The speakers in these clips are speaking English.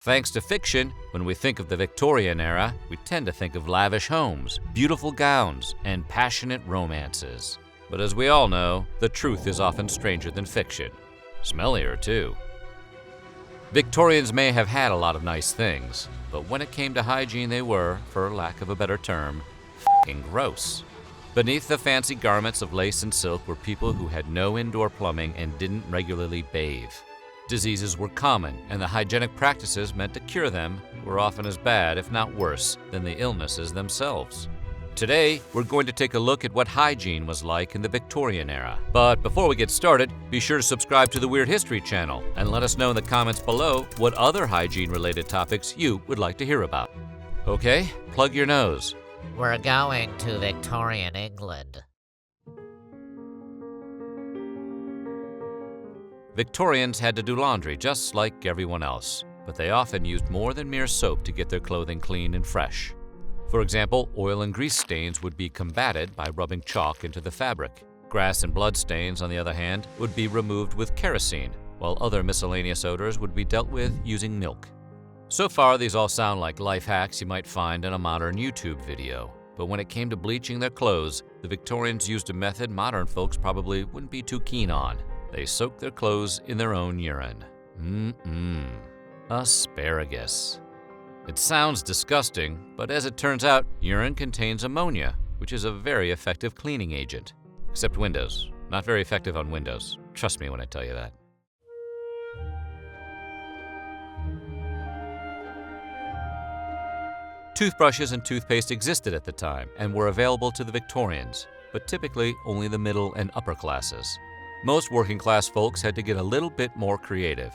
Thanks to fiction, when we think of the Victorian era, we tend to think of lavish homes, beautiful gowns, and passionate romances. But as we all know, the truth is often stranger than fiction. Smellier, too. Victorians may have had a lot of nice things, but when it came to hygiene they were, for lack of a better term, f***ing gross. Beneath the fancy garments of lace and silk were people who had no indoor plumbing and didn't regularly bathe. Diseases were common, and the hygienic practices meant to cure them were often as bad, if not worse, than the illnesses themselves. Today, we're going to take a look at what hygiene was like in the Victorian era. But before we get started, be sure to subscribe to the Weird History channel and let us know in the comments below what other hygiene-related topics you would like to hear about. Okay, plug your nose. We're going to Victorian England. Victorians had to do laundry just like everyone else, but they often used more than mere soap to get their clothing clean and fresh. For example, oil and grease stains would be combated by rubbing chalk into the fabric. Grass and blood stains, on the other hand, would be removed with kerosene, while other miscellaneous odors would be dealt with using milk. So far, these all sound like life hacks you might find in a modern YouTube video. But when it came to bleaching their clothes, the Victorians used a method modern folks probably wouldn't be too keen on. They soaked their clothes in their own urine. Asparagus. It sounds disgusting, but as it turns out, urine contains ammonia, which is a very effective cleaning agent. Except Windows. Not very effective on Windows. Trust me when I tell you that. Toothbrushes and toothpaste existed at the time and were available to the Victorians, but typically only the middle and upper classes. Most working-class folks had to get a little bit more creative.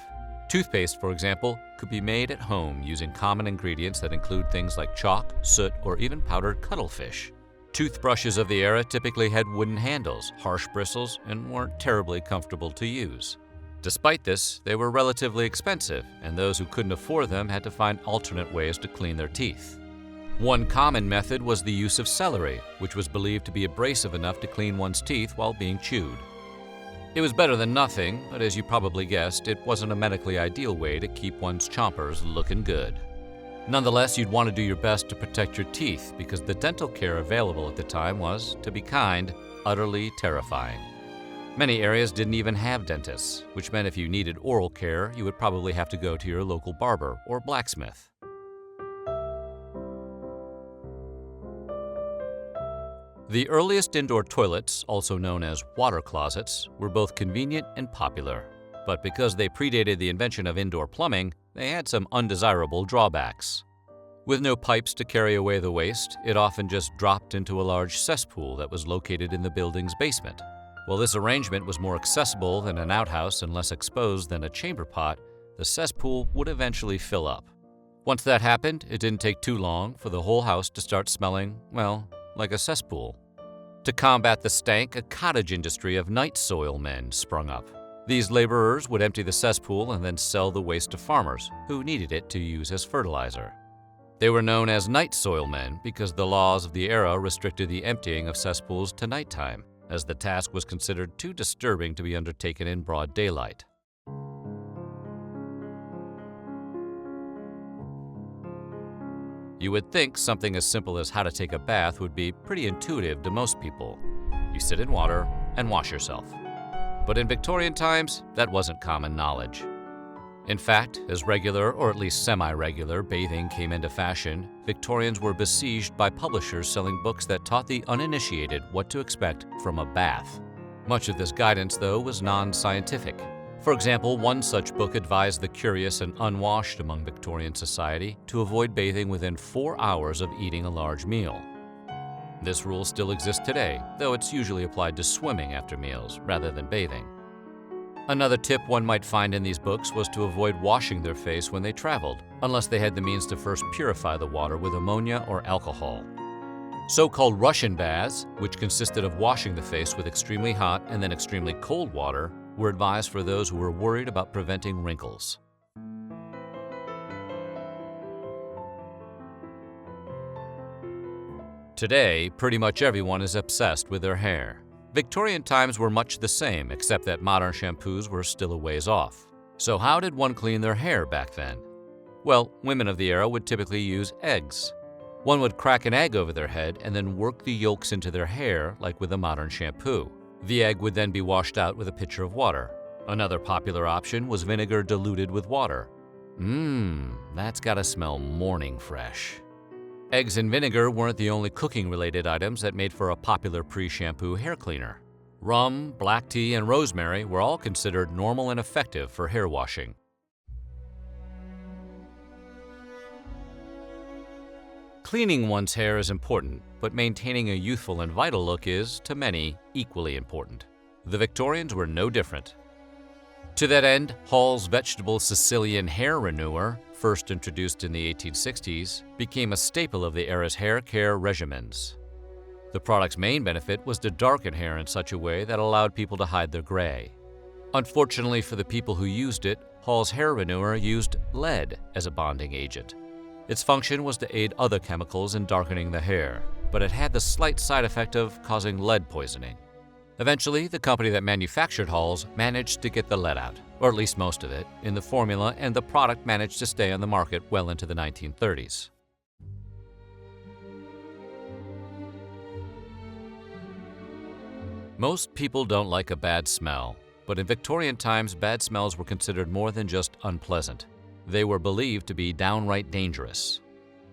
Toothpaste, for example, could be made at home using common ingredients that include things like chalk, soot, or even powdered cuttlefish. Toothbrushes of the era typically had wooden handles, harsh bristles, and weren't terribly comfortable to use. Despite this, they were relatively expensive, and those who couldn't afford them had to find alternate ways to clean their teeth. One common method was the use of celery, which was believed to be abrasive enough to clean one's teeth while being chewed. It was better than nothing, but as you probably guessed, it wasn't a medically ideal way to keep one's chompers looking good. Nonetheless, you'd want to do your best to protect your teeth because the dental care available at the time was, to be kind, utterly terrifying. Many areas didn't even have dentists, which meant if you needed oral care, you would probably have to go to your local barber or blacksmith. The earliest indoor toilets, also known as water closets, were both convenient and popular. But because they predated the invention of indoor plumbing, they had some undesirable drawbacks. With no pipes to carry away the waste, it often just dropped into a large cesspool that was located in the building's basement. While this arrangement was more accessible than an outhouse and less exposed than a chamber pot, the cesspool would eventually fill up. Once that happened, it didn't take too long for the whole house to start smelling, well, like a cesspool. To combat the stank, a cottage industry of night soil men sprung up. These laborers would empty the cesspool and then sell the waste to farmers, who needed it to use as fertilizer. They were known as night soil men because the laws of the era restricted the emptying of cesspools to nighttime, as the task was considered too disturbing to be undertaken in broad daylight. You would think something as simple as how to take a bath would be pretty intuitive to most people. You sit in water and wash yourself. But in Victorian times, that wasn't common knowledge. In fact, as regular or at least semi-regular bathing came into fashion, Victorians were besieged by publishers selling books that taught the uninitiated what to expect from a bath. Much of this guidance, though, was non-scientific. For example, one such book advised the curious and unwashed among Victorian society to avoid bathing within 4 hours of eating a large meal. This rule still exists today, though it's usually applied to swimming after meals rather than bathing. Another tip one might find in these books was to avoid washing their face when they traveled, unless they had the means to first purify the water with ammonia or alcohol. So-called Russian baths, which consisted of washing the face with extremely hot and then extremely cold water, were advised for those who were worried about preventing wrinkles. Today, pretty much everyone is obsessed with their hair. Victorian times were much the same, except that modern shampoos were still a ways off. So how did one clean their hair back then? Well, women of the era would typically use eggs. One would crack an egg over their head and then work the yolks into their hair like with a modern shampoo. The egg would then be washed out with a pitcher of water. Another popular option was vinegar diluted with water. That's gotta smell morning fresh. Eggs and vinegar weren't the only cooking-related items that made for a popular pre-shampoo hair cleaner. Rum, black tea, and rosemary were all considered normal and effective for hair washing. Cleaning one's hair is important, but maintaining a youthful and vital look is, to many, equally important. The Victorians were no different. To that end, Hall's vegetable Sicilian hair renewer, first introduced in the 1860s, became a staple of the era's hair care regimens. The product's main benefit was to darken hair in such a way that allowed people to hide their gray. Unfortunately for the people who used it, Hall's hair renewer used lead as a bonding agent. Its function was to aid other chemicals in darkening the hair, but it had the slight side effect of causing lead poisoning. Eventually, the company that manufactured Hall's managed to get the lead out, or at least most of it, in the formula, and the product managed to stay on the market well into the 1930s. Most people don't like a bad smell, but in Victorian times, bad smells were considered more than just unpleasant. They were believed to be downright dangerous.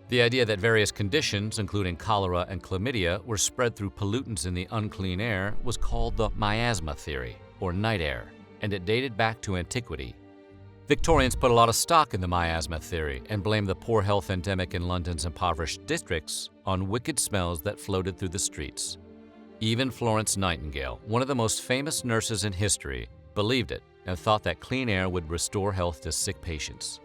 The idea that various conditions, including cholera and chlamydia, were spread through pollutants in the unclean air was called the miasma theory, or night air, and it dated back to antiquity. Victorians put a lot of stock in the miasma theory and blamed the poor health endemic in London's impoverished districts on wicked smells that floated through the streets. Even Florence Nightingale, one of the most famous nurses in history, believed it and thought that clean air would restore health to sick patients.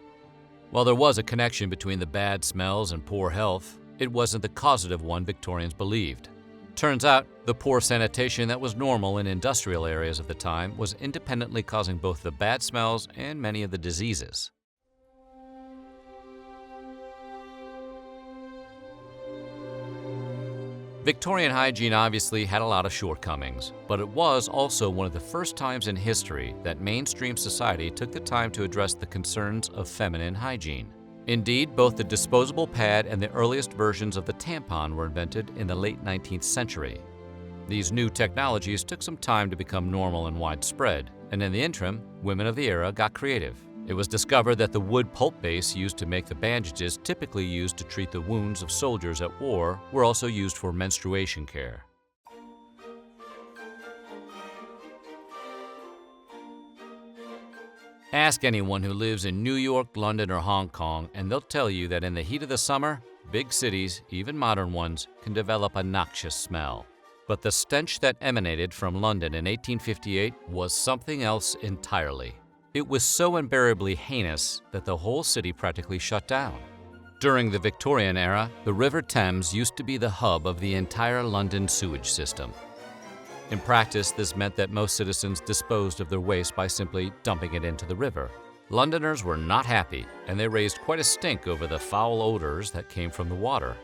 While there was a connection between the bad smells and poor health, it wasn't the causative one Victorians believed. Turns out, the poor sanitation that was normal in industrial areas of the time was independently causing both the bad smells and many of the diseases. Victorian hygiene obviously had a lot of shortcomings, but it was also one of the first times in history that mainstream society took the time to address the concerns of feminine hygiene. Indeed, both the disposable pad and the earliest versions of the tampon were invented in the late 19th century. These new technologies took some time to become normal and widespread, and in the interim, women of the era got creative. It was discovered that the wood pulp base used to make the bandages typically used to treat the wounds of soldiers at war were also used for menstruation care. Ask anyone who lives in New York, London, or Hong Kong, and they'll tell you that in the heat of the summer, big cities, even modern ones, can develop a noxious smell. But the stench that emanated from London in 1858 was something else entirely. It was so unbearably heinous that the whole city practically shut down. During the Victorian era, the River Thames used to be the hub of the entire London sewage system. In practice, this meant that most citizens disposed of their waste by simply dumping it into the river. Londoners were not happy, and they raised quite a stink over the foul odors that came from the water.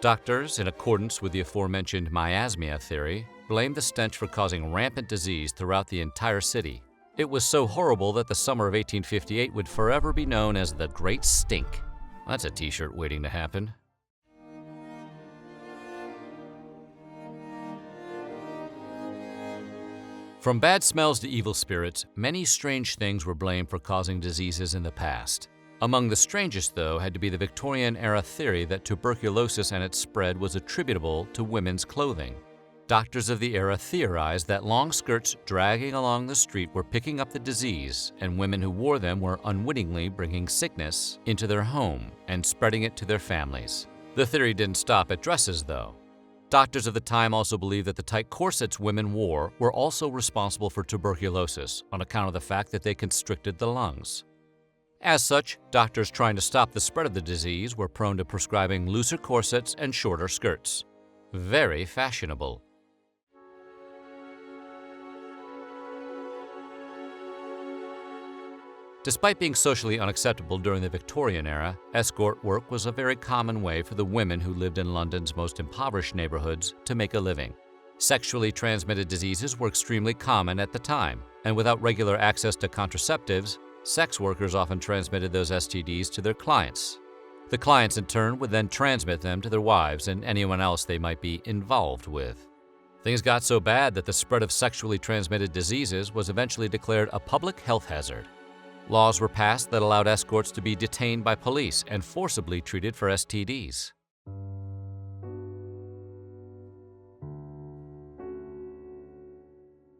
Doctors, in accordance with the aforementioned miasma theory, blamed the stench for causing rampant disease throughout the entire city. It was so horrible that the summer of 1858 would forever be known as the Great Stink. That's a t-shirt waiting to happen. From bad smells to evil spirits, many strange things were blamed for causing diseases in the past. Among the strangest, though, had to be the Victorian era theory that tuberculosis and its spread was attributable to women's clothing. Doctors of the era theorized that long skirts dragging along the street were picking up the disease, and women who wore them were unwittingly bringing sickness into their home and spreading it to their families. The theory didn't stop at dresses, though. Doctors of the time also believed that the tight corsets women wore were also responsible for tuberculosis on account of the fact that they constricted the lungs. As such, doctors trying to stop the spread of the disease were prone to prescribing looser corsets and shorter skirts. Very fashionable. Despite being socially unacceptable during the Victorian era, escort work was a very common way for the women who lived in London's most impoverished neighborhoods to make a living. Sexually transmitted diseases were extremely common at the time, and without regular access to contraceptives, Sex workers often transmitted those STDs to their clients. The clients, in turn, would then transmit them to their wives and anyone else they might be involved with. Things got so bad that the spread of sexually transmitted diseases was eventually declared a public health hazard. Laws were passed that allowed escorts to be detained by police and forcibly treated for STDs.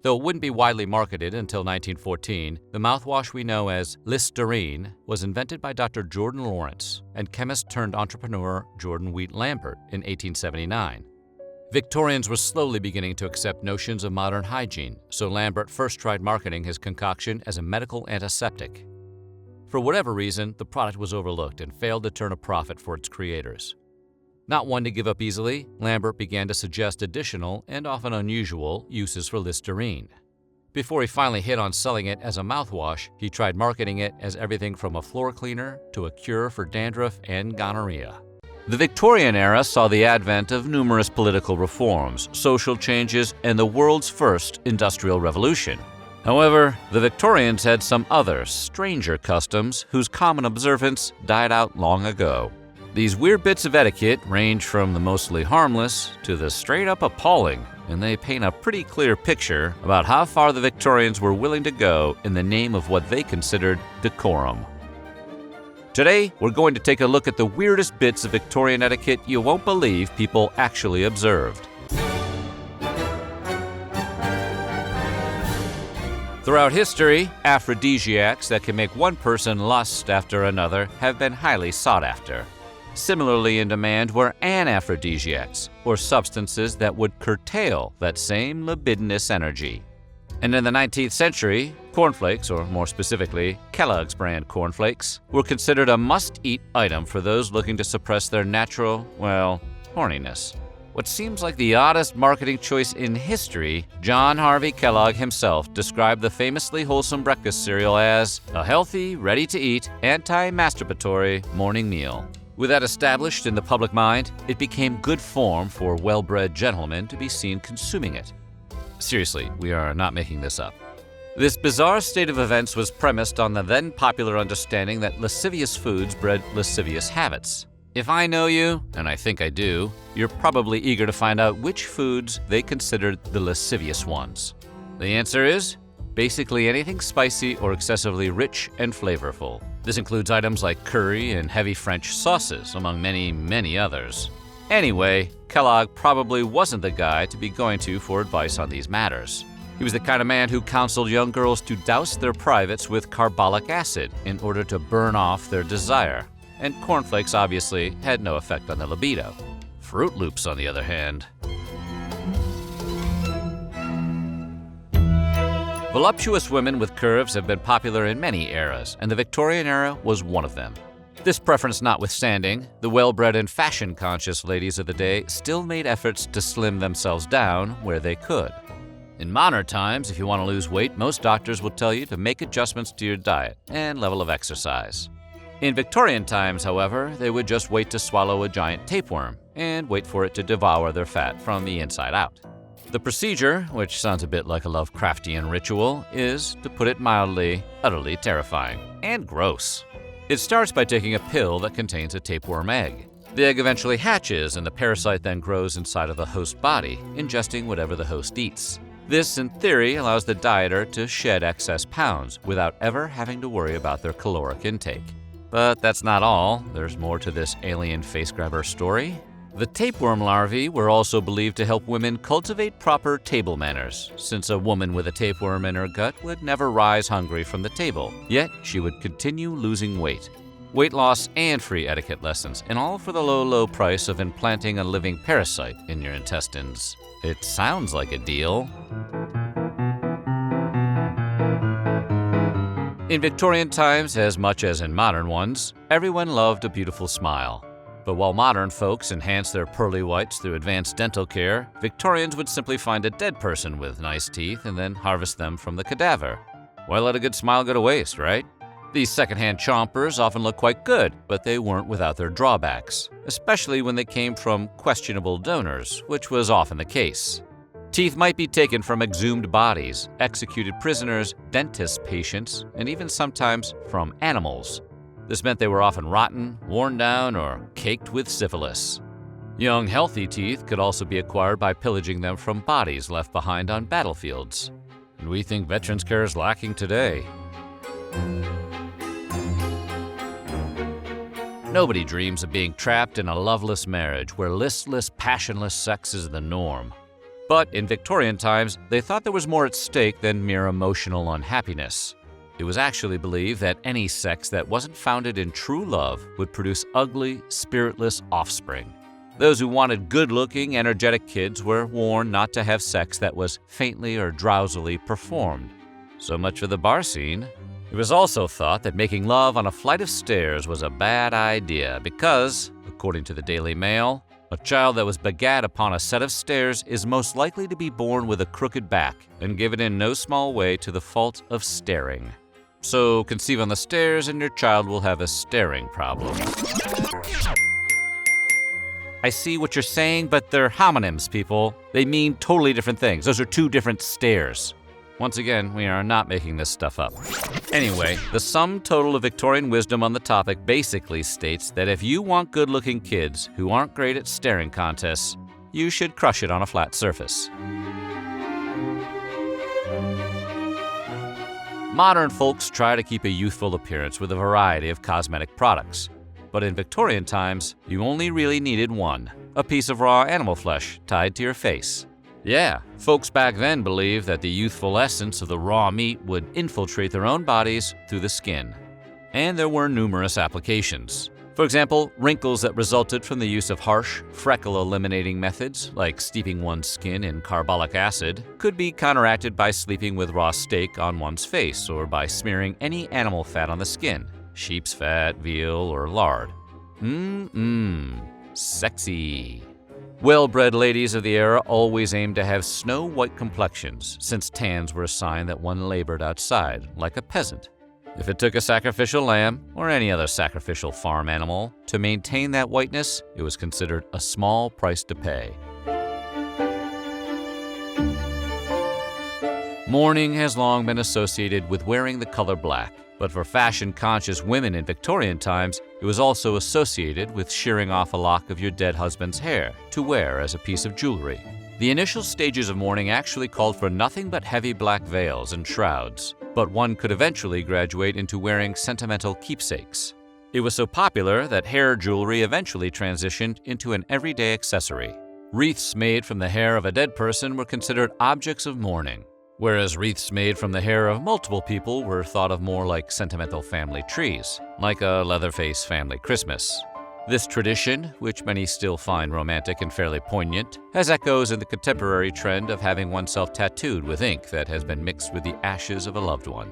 Though it wouldn't be widely marketed until 1914, the mouthwash we know as Listerine was invented by Dr. Jordan Lawrence and chemist-turned-entrepreneur Jordan Wheat Lambert in 1879. Victorians were slowly beginning to accept notions of modern hygiene, so Lambert first tried marketing his concoction as a medical antiseptic. For whatever reason, the product was overlooked and failed to turn a profit for its creators. Not one to give up easily, Lambert began to suggest additional and often unusual uses for Listerine. Before he finally hit on selling it as a mouthwash, he tried marketing it as everything from a floor cleaner to a cure for dandruff and gonorrhea. The Victorian era saw the advent of numerous political reforms, social changes, and the world's first industrial revolution. However, the Victorians had some other, stranger customs whose common observance died out long ago. These weird bits of etiquette range from the mostly harmless to the straight-up appalling, and they paint a pretty clear picture about how far the Victorians were willing to go in the name of what they considered decorum. Today, we're going to take a look at the weirdest bits of Victorian etiquette you won't believe people actually observed. Throughout history, aphrodisiacs that can make one person lust after another have been highly sought after. Similarly in demand were anaphrodisiacs, or substances that would curtail that same libidinous energy. And in the 19th century, cornflakes, or more specifically, Kellogg's brand cornflakes, were considered a must-eat item for those looking to suppress their natural, horniness. What seems like the oddest marketing choice in history, John Harvey Kellogg himself described the famously wholesome breakfast cereal as a healthy, ready-to-eat, anti-masturbatory morning meal. With that established in the public mind, it became good form for well-bred gentlemen to be seen consuming it. Seriously, we are not making this up. This bizarre state of events was premised on the then popular understanding that lascivious foods bred lascivious habits. If I know you, and I think I do, you're probably eager to find out which foods they considered the lascivious ones. The answer is basically anything spicy or excessively rich and flavorful. This includes items like curry and heavy French sauces, among many, many others. Anyway, Kellogg probably wasn't the guy to be going to for advice on these matters. He was the kind of man who counseled young girls to douse their privates with carbolic acid in order to burn off their desire. And cornflakes obviously had no effect on their libido. Fruit Loops, on the other hand. Voluptuous women with curves have been popular in many eras, and the Victorian era was one of them. This preference notwithstanding, the well-bred and fashion-conscious ladies of the day still made efforts to slim themselves down where they could. In modern times, if you want to lose weight, most doctors will tell you to make adjustments to your diet and level of exercise. In Victorian times, however, they would just wait to swallow a giant tapeworm and wait for it to devour their fat from the inside out. The procedure, which sounds a bit like a Lovecraftian ritual, is, to put it mildly, utterly terrifying and gross. It starts by taking a pill that contains a tapeworm egg. The egg eventually hatches, and the parasite then grows inside of the host body, ingesting whatever the host eats. This, in theory, allows the dieter to shed excess pounds without ever having to worry about their caloric intake. But that's not all. There's more to this alien face-grabber story. The tapeworm larvae were also believed to help women cultivate proper table manners, since a woman with a tapeworm in her gut would never rise hungry from the table, yet she would continue losing weight. Weight loss and free etiquette lessons, and all for the low, low price of implanting a living parasite in your intestines. It sounds like a deal. In Victorian times, as much as in modern ones, everyone loved a beautiful smile. But while modern folks enhanced their pearly whites through advanced dental care, Victorians would simply find a dead person with nice teeth and then harvest them from the cadaver. Why let a good smile go to waste, right? These secondhand chompers often looked quite good, but they weren't without their drawbacks, especially when they came from questionable donors, which was often the case. Teeth might be taken from exhumed bodies, executed prisoners, dentist patients, and even sometimes from animals. This meant they were often rotten, worn down, or caked with syphilis. Young, healthy teeth could also be acquired by pillaging them from bodies left behind on battlefields. And we think veterans' care is lacking today. Nobody dreams of being trapped in a loveless marriage where listless, passionless sex is the norm. But in Victorian times, they thought there was more at stake than mere emotional unhappiness. It was actually believed that any sex that wasn't founded in true love would produce ugly, spiritless offspring. Those who wanted good-looking, energetic kids were warned not to have sex that was faintly or drowsily performed. So much for the bar scene. It was also thought that making love on a flight of stairs was a bad idea because, according to the Daily Mail, a child that was begat upon a set of stairs is most likely to be born with a crooked back and given in no small way to the fault of staring. So conceive on the stairs and your child will have a staring problem. I see what you're saying, but they're homonyms, people. They mean totally different things. Those are two different stairs. Once again, we are not making this stuff up. Anyway, the sum total of Victorian wisdom on the topic basically states that if you want good-looking kids who aren't great at staring contests, you should crush it on a flat surface. Modern folks try to keep a youthful appearance with a variety of cosmetic products. But in Victorian times, you only really needed one: a piece of raw animal flesh tied to your face. Yeah, folks back then believed that the youthful essence of the raw meat would infiltrate their own bodies through the skin. And there were numerous applications. For example, wrinkles that resulted from the use of harsh, freckle-eliminating methods, like steeping one's skin in carbolic acid, could be counteracted by sleeping with raw steak on one's face or by smearing any animal fat on the skin: sheep's fat, veal, or lard. Sexy. Well-bred ladies of the era always aimed to have snow-white complexions, since tans were a sign that one labored outside, like a peasant. If it took a sacrificial lamb, or any other sacrificial farm animal, to maintain that whiteness, it was considered a small price to pay. Mourning has long been associated with wearing the color black, but for fashion-conscious women in Victorian times, it was also associated with shearing off a lock of your dead husband's hair to wear as a piece of jewelry. The initial stages of mourning actually called for nothing but heavy black veils and shrouds, but one could eventually graduate into wearing sentimental keepsakes. It was so popular that hair jewelry eventually transitioned into an everyday accessory. Wreaths made from the hair of a dead person were considered objects of mourning, whereas wreaths made from the hair of multiple people were thought of more like sentimental family trees, like a Leatherface family Christmas. This tradition, which many still find romantic and fairly poignant, has echoes in the contemporary trend of having oneself tattooed with ink that has been mixed with the ashes of a loved one.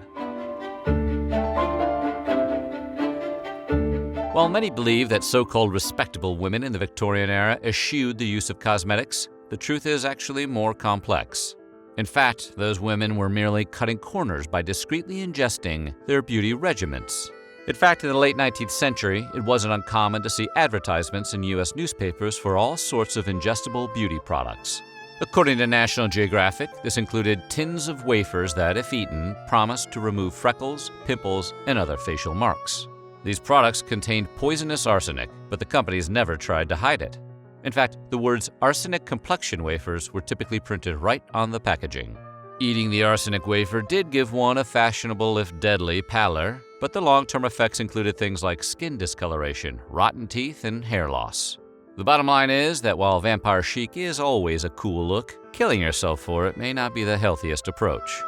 While many believe that so-called respectable women in the Victorian era eschewed the use of cosmetics, the truth is actually more complex. In fact, those women were merely cutting corners by discreetly ingesting their beauty regimens. In fact, in the late 19th century, it wasn't uncommon to see advertisements in U.S. newspapers for all sorts of ingestible beauty products. According to National Geographic, this included tins of wafers that, if eaten, promised to remove freckles, pimples, and other facial marks. These products contained poisonous arsenic, but the companies never tried to hide it. In fact, the words arsenic complexion wafers were typically printed right on the packaging. Eating the arsenic wafer did give one a fashionable, if deadly, pallor, but the long-term effects included things like skin discoloration, rotten teeth, and hair loss. The bottom line is that while vampire chic is always a cool look, killing yourself for it may not be the healthiest approach.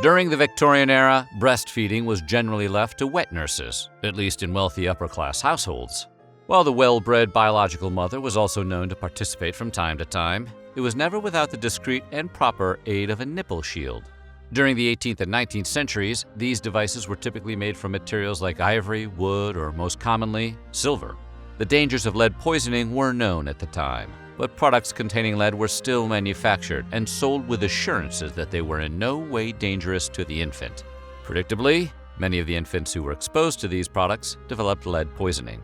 During the Victorian era, breastfeeding was generally left to wet nurses, at least in wealthy upper-class households. While the well-bred biological mother was also known to participate from time to time, it was never without the discreet and proper aid of a nipple shield. During the 18th and 19th centuries, these devices were typically made from materials like ivory, wood, or most commonly, silver. The dangers of lead poisoning were known at the time, but products containing lead were still manufactured and sold with assurances that they were in no way dangerous to the infant. Predictably, many of the infants who were exposed to these products developed lead poisoning.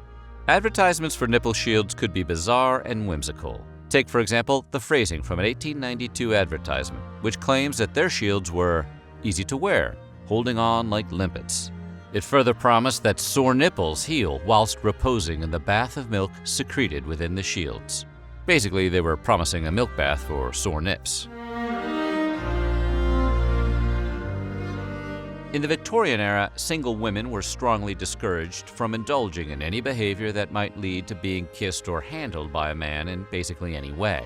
Advertisements for nipple shields could be bizarre and whimsical. Take, for example, the phrasing from an 1892 advertisement, which claims that their shields were easy to wear, holding on like limpets. It further promised that sore nipples heal whilst reposing in the bath of milk secreted within the shields. Basically, they were promising a milk bath for sore nips. In the Victorian era, single women were strongly discouraged from indulging in any behavior that might lead to being kissed or handled by a man in basically any way.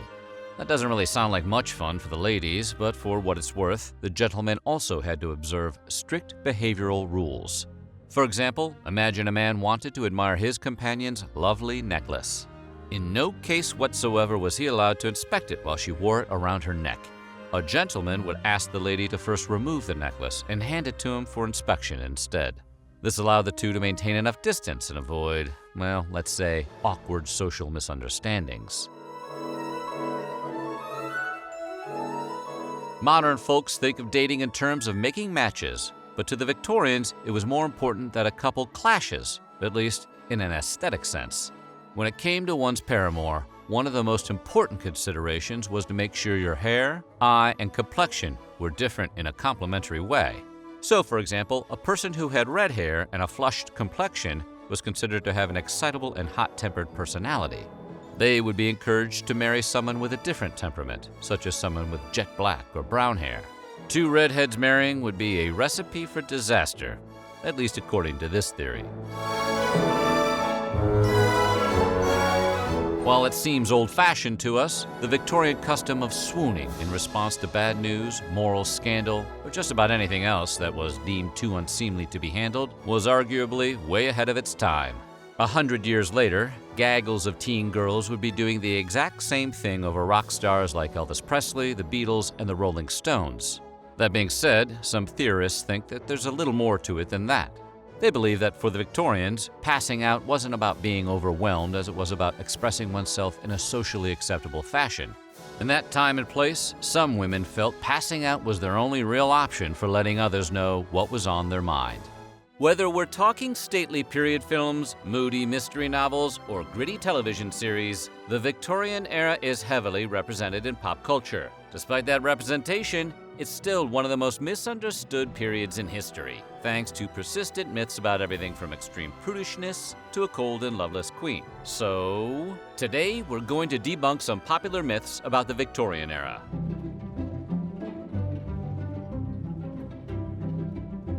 That doesn't really sound like much fun for the ladies, but for what it's worth, the gentlemen also had to observe strict behavioral rules. For example, imagine a man wanted to admire his companion's lovely necklace. In no case whatsoever was he allowed to inspect it while she wore it around her neck. A gentleman would ask the lady to first remove the necklace and hand it to him for inspection instead. This allowed the two to maintain enough distance and avoid, well, let's say, awkward social misunderstandings. Modern folks think of dating in terms of making matches, but to the Victorians, it was more important that a couple clashes, at least in an aesthetic sense. When it came to one's paramour, one of the most important considerations was to make sure your hair, eye, and complexion were different in a complementary way. So, for example, a person who had red hair and a flushed complexion was considered to have an excitable and hot-tempered personality. They would be encouraged to marry someone with a different temperament, such as someone with jet black or brown hair. Two redheads marrying would be a recipe for disaster, at least according to this theory. While it seems old-fashioned to us, the Victorian custom of swooning in response to bad news, moral scandal, or just about anything else that was deemed too unseemly to be handled was arguably way ahead of its time. 100 years later, gaggles of teen girls would be doing the exact same thing over rock stars like Elvis Presley, the Beatles, and the Rolling Stones. That being said, some theorists think that there's a little more to it than that. They believe that for the Victorians, passing out wasn't about being overwhelmed as it was about expressing oneself in a socially acceptable fashion. In that time and place, some women felt passing out was their only real option for letting others know what was on their mind. Whether we're talking stately period films, moody mystery novels, or gritty television series, the Victorian era is heavily represented in pop culture. Despite that representation, it's still one of the most misunderstood periods in history, thanks to persistent myths about everything from extreme prudishness to a cold and loveless queen. So, today we're going to debunk some popular myths about the Victorian era.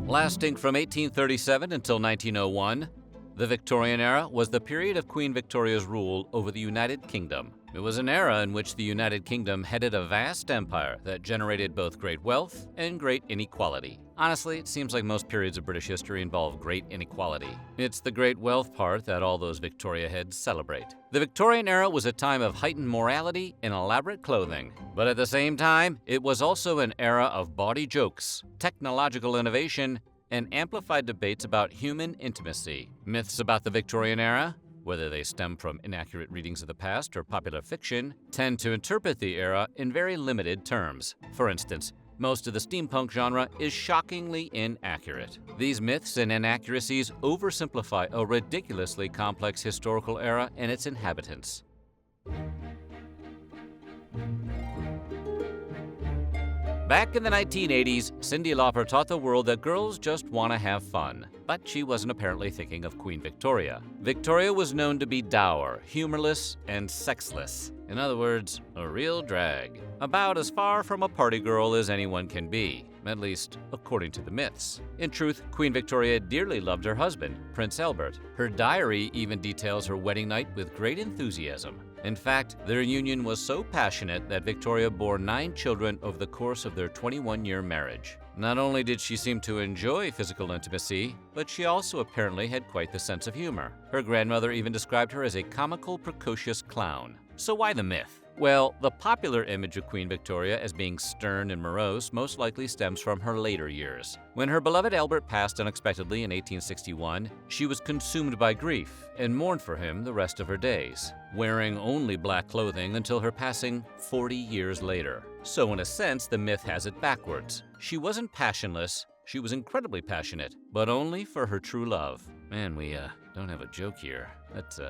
Lasting from 1837 until 1901, the Victorian era was the period of Queen Victoria's rule over the United Kingdom. It was an era in which the United Kingdom headed a vast empire that generated both great wealth and great inequality. Honestly, it seems like most periods of British history involve great inequality. It's the great wealth part that all those Victoria heads celebrate. The Victorian era was a time of heightened morality and elaborate clothing. But at the same time, it was also an era of bawdy jokes, technological innovation, and amplified debates about human intimacy. Myths about the Victorian era, whether they stem from inaccurate readings of the past or popular fiction, tend to interpret the era in very limited terms. For instance, most of the steampunk genre is shockingly inaccurate. These myths and inaccuracies oversimplify a ridiculously complex historical era and its inhabitants. Back in the 1980s, Cyndi Lauper taught the world that girls just want to have fun. But she wasn't apparently thinking of Queen Victoria. Victoria was known to be dour, humorless, and sexless. In other words, a real drag. About as far from a party girl as anyone can be, at least according to the myths. In truth, Queen Victoria dearly loved her husband, Prince Albert. Her diary even details her wedding night with great enthusiasm. In fact, their union was so passionate that Victoria bore 9 children over the course of their 21-year marriage. Not only did she seem to enjoy physical intimacy, but she also apparently had quite the sense of humor. Her grandmother even described her as a comical, precocious clown. So why the myth? Well, the popular image of Queen Victoria as being stern and morose most likely stems from her later years. When her beloved Albert passed unexpectedly in 1861, she was consumed by grief and mourned for him the rest of her days, wearing only black clothing until her passing 40 years later. So in a sense, the myth has it backwards. She wasn't passionless, she was incredibly passionate, but only for her true love. Man, we don't have a joke here. That's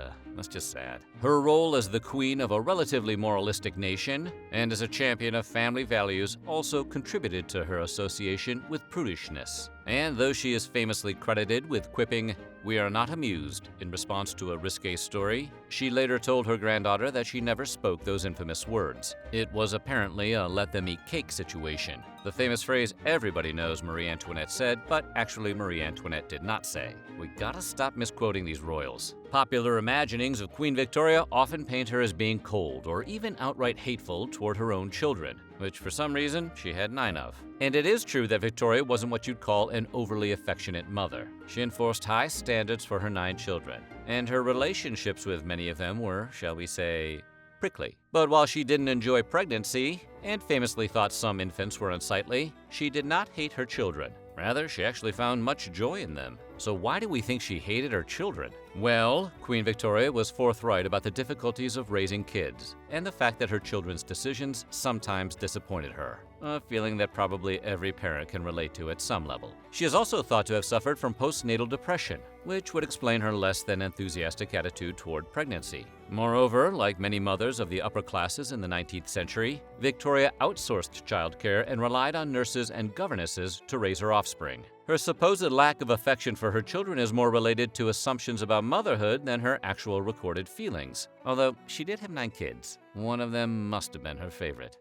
just sad. Her role as the queen of a relatively moralistic nation and as a champion of family values also contributed to her association with prudishness. And though she is famously credited with quipping, "We are not amused," in response to a risque story, she later told her granddaughter that she never spoke those infamous words. It was apparently a let-them-eat-cake situation. The famous phrase everybody knows Marie Antoinette said, but actually Marie Antoinette did not say. We gotta stop misquoting these royals. Popular imaginings of Queen Victoria often paint her as being cold or even outright hateful toward her own children, which for some reason she had 9 of. And it is true that Victoria wasn't what you'd call an overly affectionate mother. She enforced high standards for her 9 children, and her relationships with many of them were, shall we say, prickly. But while she didn't enjoy pregnancy, and famously thought some infants were unsightly, she did not hate her children. Rather, she actually found much joy in them. So why do we think she hated her children? Well, Queen Victoria was forthright about the difficulties of raising kids, and the fact that her children's decisions sometimes disappointed her. A feeling that probably every parent can relate to at some level. She is also thought to have suffered from postnatal depression, which would explain her less than enthusiastic attitude toward pregnancy. Moreover, like many mothers of the upper classes in the 19th century, Victoria outsourced childcare and relied on nurses and governesses to raise her offspring. Her supposed lack of affection for her children is more related to assumptions about motherhood than her actual recorded feelings. Although she did have 9 kids. One of them must have been her favorite.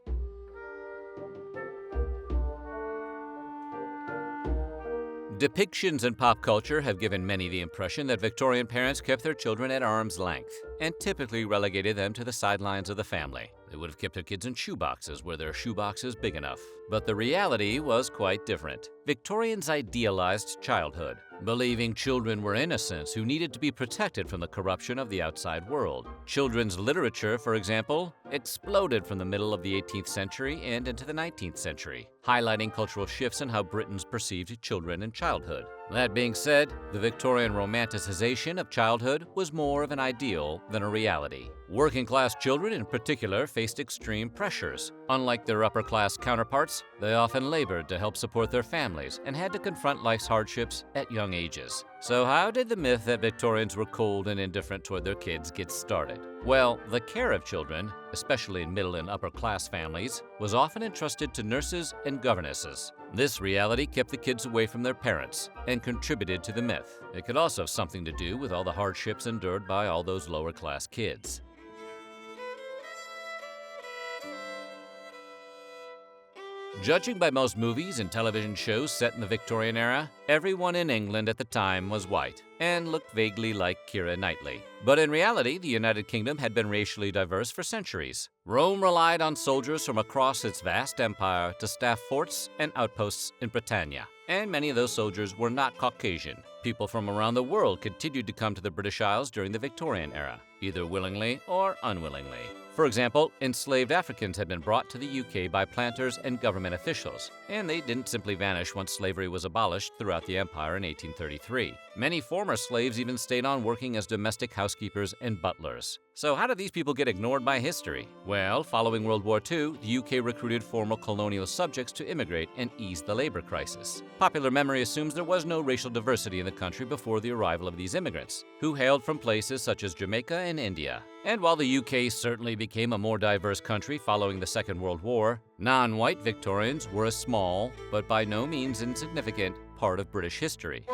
Depictions in pop culture have given many the impression that Victorian parents kept their children at arm's length and typically relegated them to the sidelines of the family. They would have kept their kids in shoeboxes were their shoeboxes big enough. But the reality was quite different. Victorians idealized childhood, believing children were innocents who needed to be protected from the corruption of the outside world. Children's literature, for example, exploded from the middle of the 18th century and into the 19th century, highlighting cultural shifts in how Britons perceived children and childhood. That being said, the Victorian romanticization of childhood was more of an ideal than a reality. Working-class children in particular faced extreme pressures. Unlike their upper-class counterparts, they often labored to help support their families and had to confront life's hardships at young ages. So how did the myth that Victorians were cold and indifferent toward their kids get started? Well, the care of children, especially in middle and upper-class families, was often entrusted to nurses and governesses. This reality kept the kids away from their parents and contributed to the myth. It could also have something to do with all the hardships endured by all those lower-class kids. Judging by most movies and television shows set in the Victorian era, everyone in England at the time was white and looked vaguely like Keira Knightley. But in reality, the United Kingdom had been racially diverse for centuries. Rome relied on soldiers from across its vast empire to staff forts and outposts in Britannia. And many of those soldiers were not Caucasian. People from around the world continued to come to the British Isles during the Victorian era, either willingly or unwillingly. For example, enslaved Africans had been brought to the UK by planters and government officials, and they didn't simply vanish once slavery was abolished throughout the empire in 1833. Many former slaves even stayed on working as domestic housekeepers and butlers. So how did these people get ignored by history? Well, following World War II, the UK recruited former colonial subjects to immigrate and ease the labor crisis. Popular memory assumes there was no racial diversity in the country before the arrival of these immigrants, who hailed from places such as Jamaica and India. And while the UK certainly became a more diverse country following the Second World War, non-white Victorians were a small, but by no means insignificant, part of British history.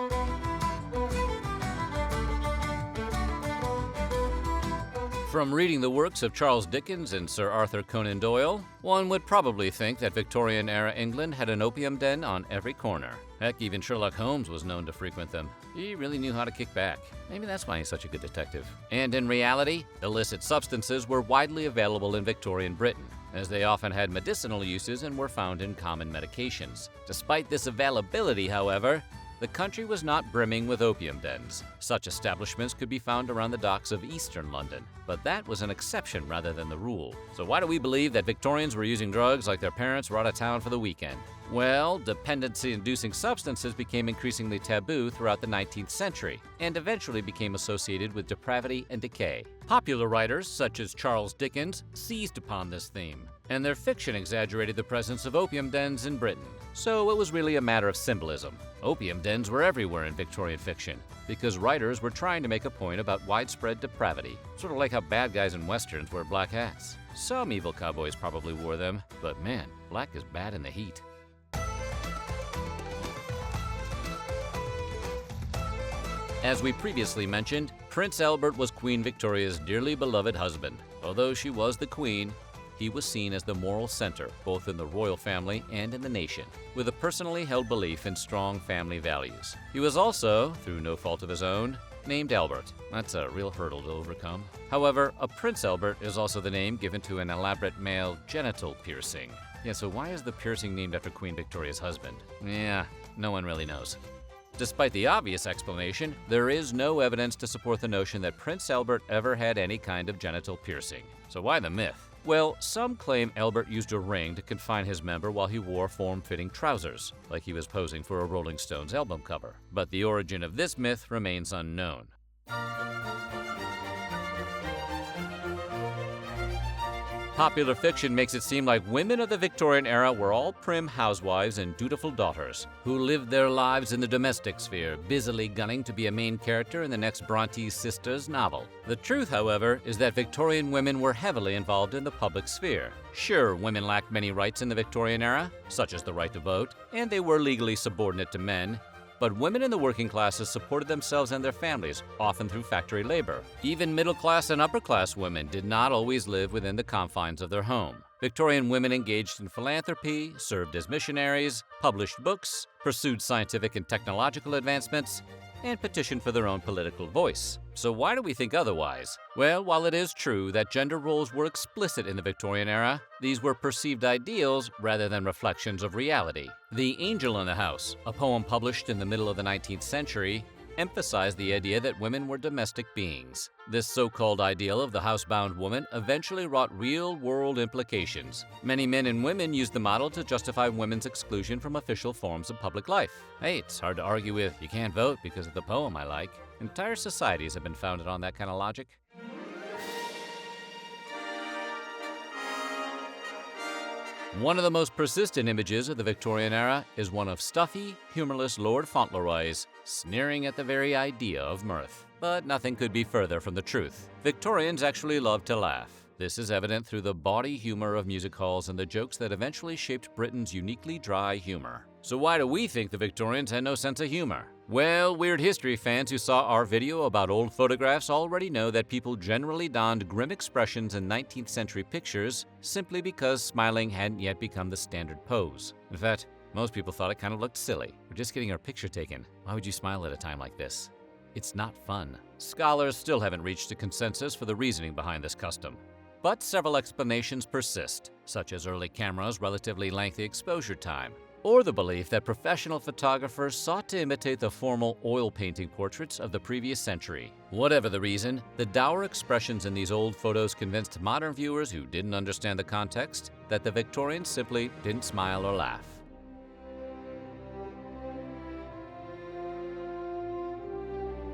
From reading the works of Charles Dickens and Sir Arthur Conan Doyle, one would probably think that Victorian-era England had an opium den on every corner. Heck, even Sherlock Holmes was known to frequent them. He really knew how to kick back. Maybe that's why he's such a good detective. And in reality, illicit substances were widely available in Victorian Britain, as they often had medicinal uses and were found in common medications. Despite this availability, however, the country was not brimming with opium dens. Such establishments could be found around the docks of eastern London, but that was an exception rather than the rule. So why do we believe that Victorians were using drugs like their parents were out of town for the weekend? Well, dependency-inducing substances became increasingly taboo throughout the 19th century and eventually became associated with depravity and decay. Popular writers such as Charles Dickens seized upon this theme, and their fiction exaggerated the presence of opium dens in Britain. So it was really a matter of symbolism. Opium dens were everywhere in Victorian fiction because writers were trying to make a point about widespread depravity, sort of like how bad guys in westerns wear black hats. Some evil cowboys probably wore them, but man, black is bad in the heat. As we previously mentioned, Prince Albert was Queen Victoria's dearly beloved husband. Although she was the queen, he was seen as the moral center both in the royal family and in the nation, with a personally held belief in strong family values. He was also, through no fault of his own, named Albert. That's a real hurdle to overcome. However, a Prince Albert is also the name given to an elaborate male genital piercing. Yeah, so why is the piercing named after Queen Victoria's husband? Yeah, no one really knows. Despite the obvious explanation, there is no evidence to support the notion that Prince Albert ever had any kind of genital piercing. So why the myth? Well, some claim Albert used a ring to confine his member while he wore form-fitting trousers, like he was posing for a Rolling Stones album cover. But the origin of this myth remains unknown. Popular fiction makes it seem like women of the Victorian era were all prim housewives and dutiful daughters who lived their lives in the domestic sphere, busily gunning to be a main character in the next Bronte sisters novel. The truth, however, is that Victorian women were heavily involved in the public sphere. Sure, women lacked many rights in the Victorian era, such as the right to vote, and they were legally subordinate to men. But women in the working classes supported themselves and their families, often through factory labor. Even middle-class and upper-class women did not always live within the confines of their home. Victorian women engaged in philanthropy, served as missionaries, published books, pursued scientific and technological advancements, and petitioned for their own political voice. So why do we think otherwise? Well, while it is true that gender roles were explicit in the Victorian era, these were perceived ideals rather than reflections of reality. The Angel in the House, a poem published in the middle of the 19th century, emphasized the idea that women were domestic beings. This so-called ideal of the housebound woman eventually wrought real-world implications. Many men and women used the model to justify women's exclusion from official forms of public life. Hey, it's hard to argue with "you can't vote because of the poem I like." Entire societies have been founded on that kind of logic. One of the most persistent images of the Victorian era is one of stuffy, humorless Lord Fauntleroy's sneering at the very idea of mirth. But nothing could be further from the truth. Victorians actually loved to laugh. This is evident through the bawdy humor of music halls and the jokes that eventually shaped Britain's uniquely dry humor. So why do we think the Victorians had no sense of humor? Well, weird history fans who saw our video about old photographs already know that people generally donned grim expressions in 19th century pictures simply because smiling hadn't yet become the standard pose. In fact, most people thought it kind of looked silly. We're just getting our picture taken. Why would you smile at a time like this? It's not fun. Scholars still haven't reached a consensus for the reasoning behind this custom. But several explanations persist, such as early cameras' relatively lengthy exposure time, or the belief that professional photographers sought to imitate the formal oil painting portraits of the previous century. Whatever the reason, the dour expressions in these old photos convinced modern viewers who didn't understand the context that the Victorians simply didn't smile or laugh.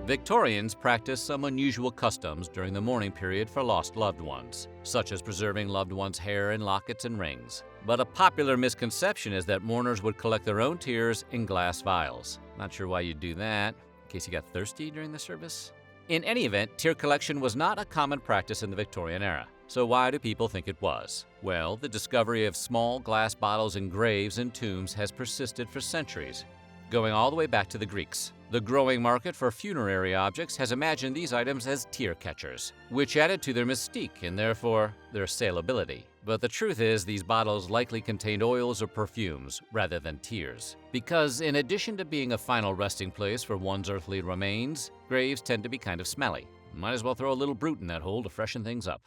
Victorians practiced some unusual customs during the mourning period for lost loved ones, such as preserving loved ones' hair in lockets and rings. But a popular misconception is that mourners would collect their own tears in glass vials. Not sure why you'd do that, in case you got thirsty during the service? In any event, tear collection was not a common practice in the Victorian era. So why do people think it was? Well, the discovery of small glass bottles in graves and tombs has persisted for centuries, going all the way back to the Greeks. The growing market for funerary objects has imagined these items as tear catchers, which added to their mystique and therefore their saleability. But the truth is, these bottles likely contained oils or perfumes rather than tears. Because in addition to being a final resting place for one's earthly remains, graves tend to be kind of smelly. Might as well throw a little brute in that hole to freshen things up.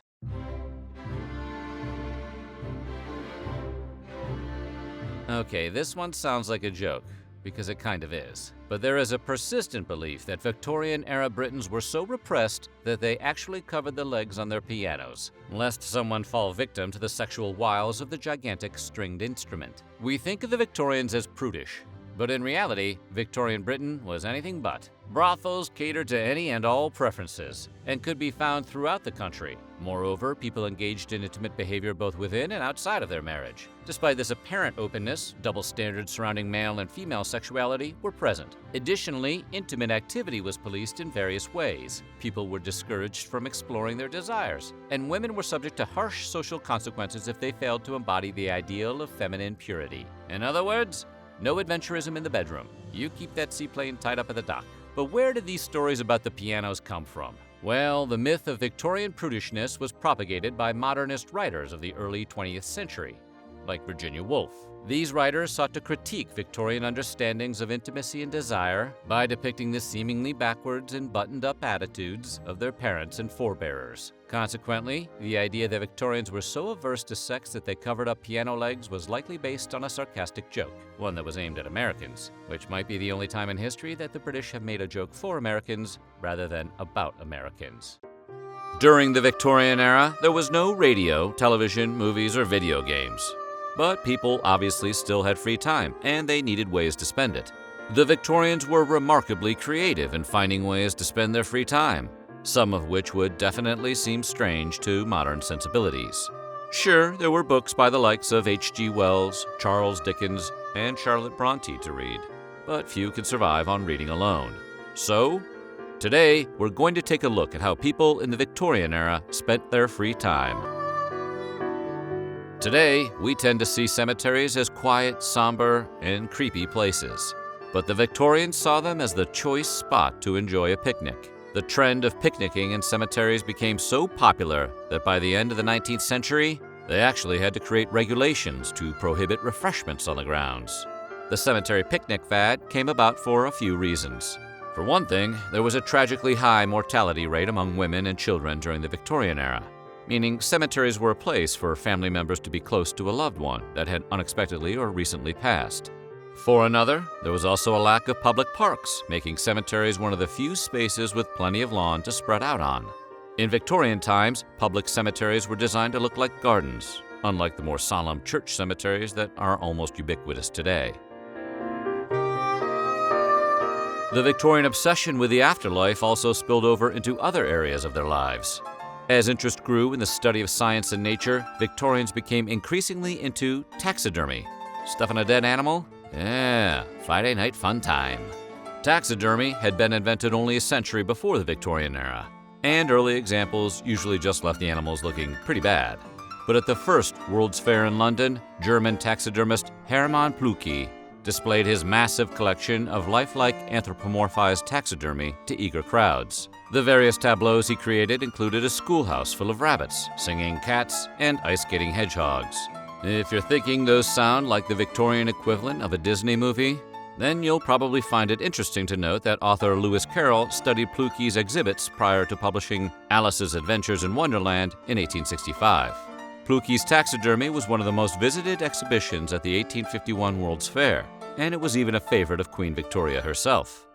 Okay, this one sounds like a joke. because it kind of is. But there is a persistent belief that Victorian-era Britons were so repressed that they actually covered the legs on their pianos, lest someone fall victim to the sexual wiles of the gigantic stringed instrument. We think of the Victorians as prudish, but in reality, Victorian Britain was anything but. Brothels catered to any and all preferences, and could be found throughout the country. Moreover, people engaged in intimate behavior both within and outside of their marriage. Despite this apparent openness, double standards surrounding male and female sexuality were present. Additionally, intimate activity was policed in various ways. People were discouraged from exploring their desires, and women were subject to harsh social consequences if they failed to embody the ideal of feminine purity. In other words, no adventurism in the bedroom. You keep that seaplane tied up at the dock. But where did these stories about the pianos come from? Well, the myth of Victorian prudishness was propagated by modernist writers of the early 20th century, like Virginia Woolf. These writers sought to critique Victorian understandings of intimacy and desire by depicting the seemingly backwards and buttoned-up attitudes of their parents and forebearers. Consequently, the idea that Victorians were so averse to sex that they covered up piano legs was likely based on a sarcastic joke, one that was aimed at Americans, which might be the only time in history that the British have made a joke for Americans rather than about Americans. During the Victorian era, there was no radio, television, movies, or video games. But people obviously still had free time, and they needed ways to spend it. The Victorians were remarkably creative in finding ways to spend their free time, some of which would definitely seem strange to modern sensibilities. Sure, there were books by the likes of H.G. Wells, Charles Dickens, and Charlotte Bronte to read, but few could survive on reading alone. So, today, we're going to take a look at how people in the Victorian era spent their free time. Today, we tend to see cemeteries as quiet, somber, and creepy places. But the Victorians saw them as the choice spot to enjoy a picnic. The trend of picnicking in cemeteries became so popular that by the end of the 19th century, they actually had to create regulations to prohibit refreshments on the grounds. The cemetery picnic fad came about for a few reasons. For one thing, there was a tragically high mortality rate among women and children during the Victorian era, meaning cemeteries were a place for family members to be close to a loved one that had unexpectedly or recently passed. For another, there was also a lack of public parks, making cemeteries one of the few spaces with plenty of lawn to spread out on. In Victorian times, public cemeteries were designed to look like gardens, unlike the more solemn church cemeteries that are almost ubiquitous today. The Victorian obsession with the afterlife also spilled over into other areas of their lives. As interest grew in the study of science and nature, Victorians became increasingly into taxidermy. Stuffing a dead animal? Yeah, Friday night fun time. Taxidermy had been invented only a century before the Victorian era, and early examples usually just left the animals looking pretty bad. But at the first World's Fair in London, German taxidermist Hermann Plucke displayed his massive collection of lifelike anthropomorphized taxidermy to eager crowds. The various tableaus he created included a schoolhouse full of rabbits, singing cats, and ice-skating hedgehogs. If you're thinking those sound like the Victorian equivalent of a Disney movie, then you'll probably find it interesting to note that author Lewis Carroll studied Plucke's exhibits prior to publishing Alice's Adventures in Wonderland in 1865. Plucke's taxidermy was one of the most visited exhibitions at the 1851 World's Fair, and it was even a favorite of Queen Victoria herself.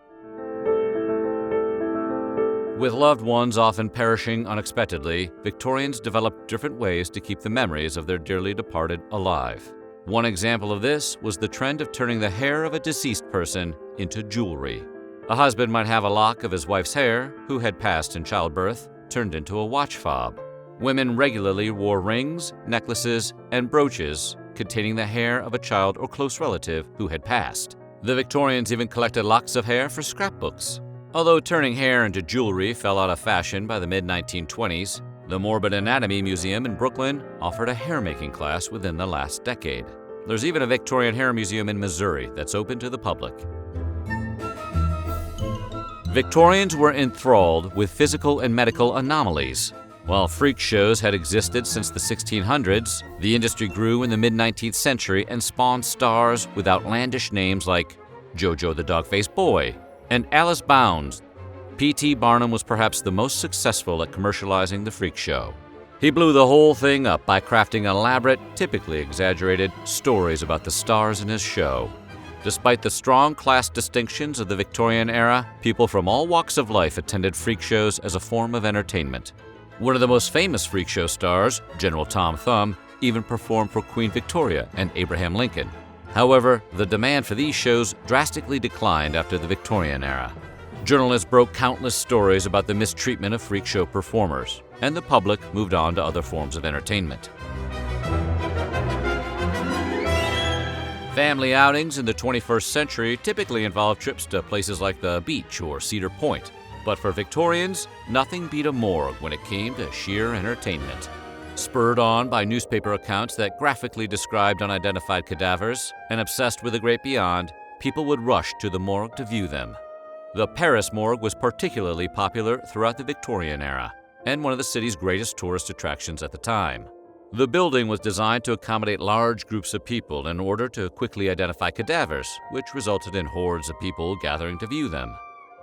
With loved ones often perishing unexpectedly, Victorians developed different ways to keep the memories of their dearly departed alive. One example of this was the trend of turning the hair of a deceased person into jewelry. A husband might have a lock of his wife's hair, who had passed in childbirth, turned into a watch fob. Women regularly wore rings, necklaces, and brooches containing the hair of a child or close relative who had passed. The Victorians even collected locks of hair for scrapbooks. Although turning hair into jewelry fell out of fashion by the mid-1920s, the Morbid Anatomy Museum in Brooklyn offered a hair-making class within the last decade. There's even a Victorian hair museum in Missouri that's open to the public. Victorians were enthralled with physical and medical anomalies. While freak shows had existed since the 1600s, the industry grew in the mid-19th century and spawned stars with outlandish names like Jojo the Dog-Faced Boy and Alice Bounds. P.T. Barnum was perhaps the most successful at commercializing the freak show. He blew the whole thing up by crafting elaborate, typically exaggerated stories about the stars in his show. Despite the strong class distinctions of the Victorian era, people from all walks of life attended freak shows as a form of entertainment. One of the most famous freak show stars, General Tom Thumb, even performed for Queen Victoria and Abraham Lincoln. However, the demand for these shows drastically declined after the Victorian era. Journalists broke countless stories about the mistreatment of freak show performers, and the public moved on to other forms of entertainment. Family outings in the 21st century typically involve trips to places like the beach or Cedar Point. But for Victorians, nothing beat a morgue when it came to sheer entertainment. Spurred on by newspaper accounts that graphically described unidentified cadavers and obsessed with the great beyond, people would rush to the morgue to view them. The Paris morgue was particularly popular throughout the Victorian era and one of the city's greatest tourist attractions at the time. The building was designed to accommodate large groups of people in order to quickly identify cadavers, which resulted in hordes of people gathering to view them.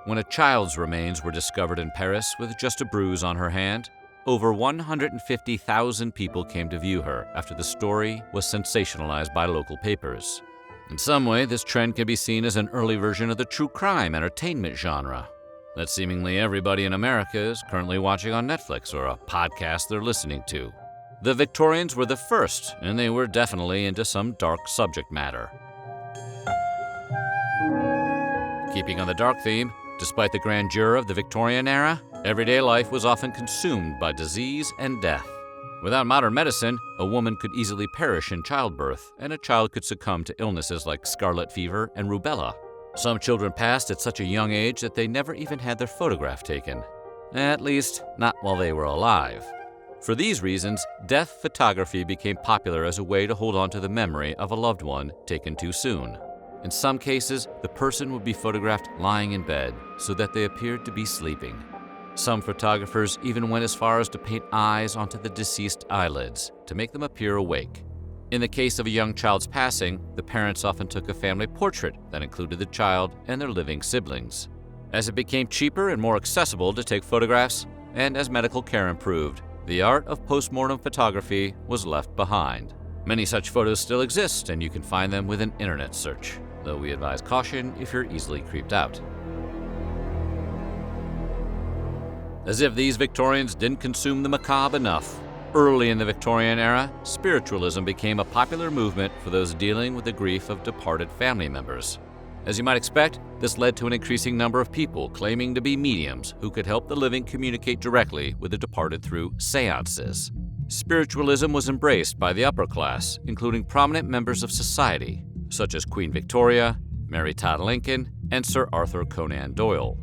When a child's remains were discovered in Paris with just a bruise on her hand, over 150,000 people came to view her after the story was sensationalized by local papers. In some way, this trend can be seen as an early version of the true crime entertainment genre that seemingly everybody in America is currently watching on Netflix or a podcast they're listening to. The Victorians were the first, and they were definitely into some dark subject matter. Keeping on the dark theme, despite the grandeur of the Victorian era, everyday life was often consumed by disease and death. Without modern medicine, a woman could easily perish in childbirth, and a child could succumb to illnesses like scarlet fever and rubella. Some children passed at such a young age that they never even had their photograph taken. At least, not while they were alive. For these reasons, death photography became popular as a way to hold on to the memory of a loved one taken too soon. In some cases, the person would be photographed lying in bed so that they appeared to be sleeping. Some photographers even went as far as to paint eyes onto the deceased eyelids to make them appear awake. In the case of a young child's passing, the parents often took a family portrait that included the child and their living siblings. As it became cheaper and more accessible to take photographs, and as medical care improved, the art of postmortem photography was left behind. Many such photos still exist, and you can find them with an internet search, though we advise caution if you're easily creeped out. As if these Victorians didn't consume the macabre enough, early in the Victorian era, spiritualism became a popular movement for those dealing with the grief of departed family members. As you might expect, this led to an increasing number of people claiming to be mediums who could help the living communicate directly with the departed through seances. Spiritualism was embraced by the upper class, including prominent members of society, such as Queen Victoria, Mary Todd Lincoln, and Sir Arthur Conan Doyle.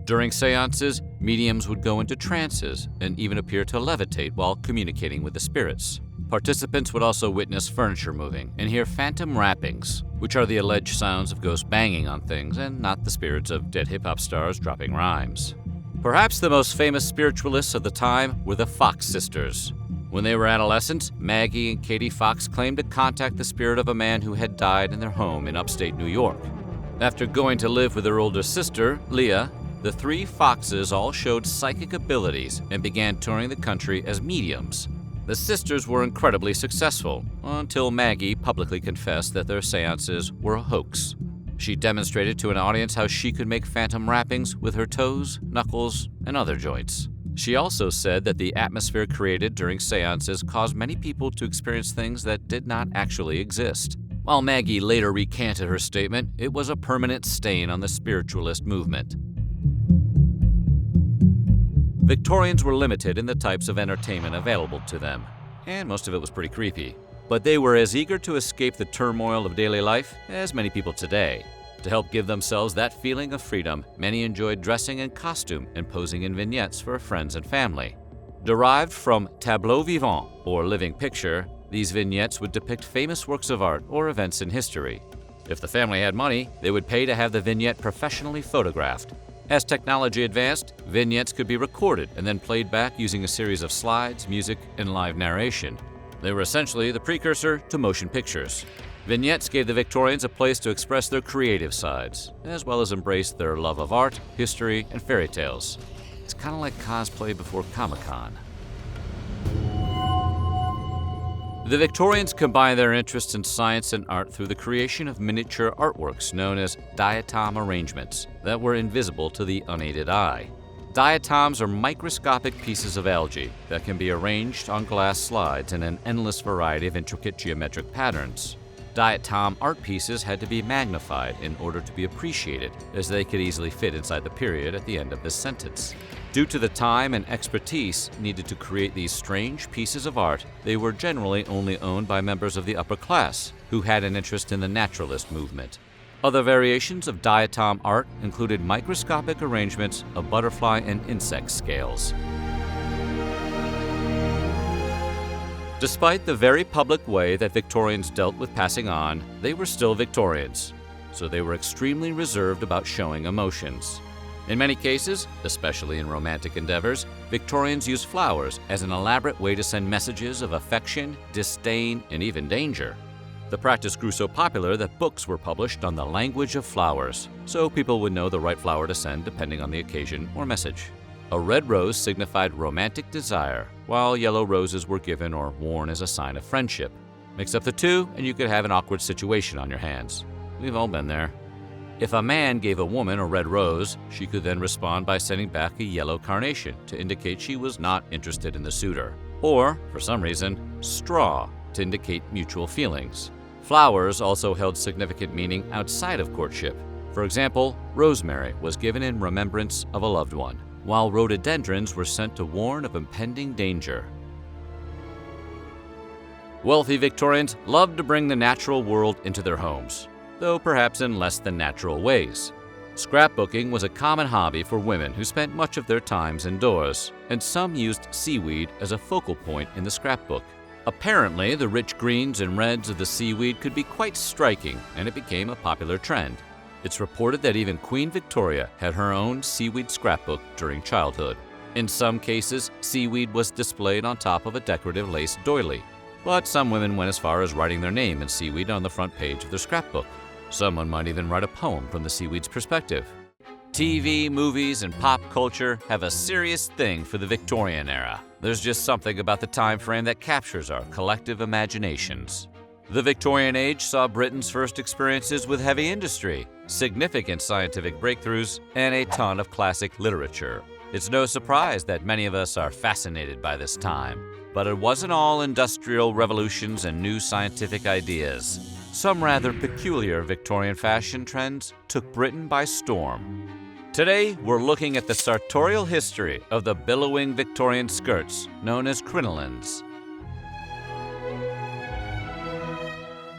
During seances, mediums would go into trances and even appear to levitate while communicating with the spirits. Participants would also witness furniture moving and hear phantom rappings, which are the alleged sounds of ghosts banging on things and not the spirits of dead hip-hop stars dropping rhymes. Perhaps the most famous spiritualists of the time were the Fox sisters. When they were adolescents, Maggie and Katie Fox claimed to contact the spirit of a man who had died in their home in upstate New York. After going to live with their older sister, Leah, the three Foxes all showed psychic abilities and began touring the country as mediums. The sisters were incredibly successful until Maggie publicly confessed that their seances were a hoax. She demonstrated to an audience how she could make phantom rappings with her toes, knuckles, and other joints. She also said that the atmosphere created during seances caused many people to experience things that did not actually exist. While Maggie later recanted her statement, it was a permanent stain on the spiritualist movement. Victorians were limited in the types of entertainment available to them, and most of it was pretty creepy. But they were as eager to escape the turmoil of daily life as many people today. To help give themselves that feeling of freedom, many enjoyed dressing in costume and posing in vignettes for friends and family. Derived from tableau vivant, or living picture, these vignettes would depict famous works of art or events in history. If the family had money, they would pay to have the vignette professionally photographed. As technology advanced, vignettes could be recorded and then played back using a series of slides, music, and live narration. They were essentially the precursor to motion pictures. Vignettes gave the Victorians a place to express their creative sides, as well as embrace their love of art, history, and fairy tales. It's kind of like cosplay before Comic-Con. The Victorians combined their interest in science and art through the creation of miniature artworks known as diatom arrangements that were invisible to the unaided eye. Diatoms are microscopic pieces of algae that can be arranged on glass slides in an endless variety of intricate geometric patterns. Diatom art pieces had to be magnified in order to be appreciated, as they could easily fit inside the period at the end of this sentence. Due to the time and expertise needed to create these strange pieces of art, they were generally only owned by members of the upper class, who had an interest in the naturalist movement. Other variations of diatom art included microscopic arrangements of butterfly and insect scales. Despite the very public way that Victorians dealt with passing on, they were still Victorians, so they were extremely reserved about showing emotions. In many cases, especially in romantic endeavors, Victorians used flowers as an elaborate way to send messages of affection, disdain, and even danger. The practice grew so popular that books were published on the language of flowers, so people would know the right flower to send depending on the occasion or message. A red rose signified romantic desire, while yellow roses were given or worn as a sign of friendship. Mix up the two, and you could have an awkward situation on your hands. We've all been there. If a man gave a woman a red rose, she could then respond by sending back a yellow carnation to indicate she was not interested in the suitor. Or, for some reason, straw to indicate mutual feelings. Flowers also held significant meaning outside of courtship. For example, rosemary was given in remembrance of a loved one, while rhododendrons were sent to warn of impending danger. Wealthy Victorians loved to bring the natural world into their homes, though perhaps in less than natural ways. Scrapbooking was a common hobby for women who spent much of their times indoors, and some used seaweed as a focal point in the scrapbook. Apparently, the rich greens and reds of the seaweed could be quite striking, and it became a popular trend. It's reported that even Queen Victoria had her own seaweed scrapbook during childhood. In some cases, seaweed was displayed on top of a decorative lace doily, but some women went as far as writing their name in seaweed on the front page of their scrapbook. Someone might even write a poem from the seaweed's perspective. TV, movies, and pop culture have a serious thing for the Victorian era. There's just something about the time frame that captures our collective imaginations. The Victorian age saw Britain's first experiences with heavy industry, significant scientific breakthroughs, and a ton of classic literature. It's no surprise that many of us are fascinated by this time. But it wasn't all industrial revolutions and new scientific ideas. Some rather peculiar Victorian fashion trends took Britain by storm. Today, we're looking at the sartorial history of the billowing Victorian skirts, known as crinolines.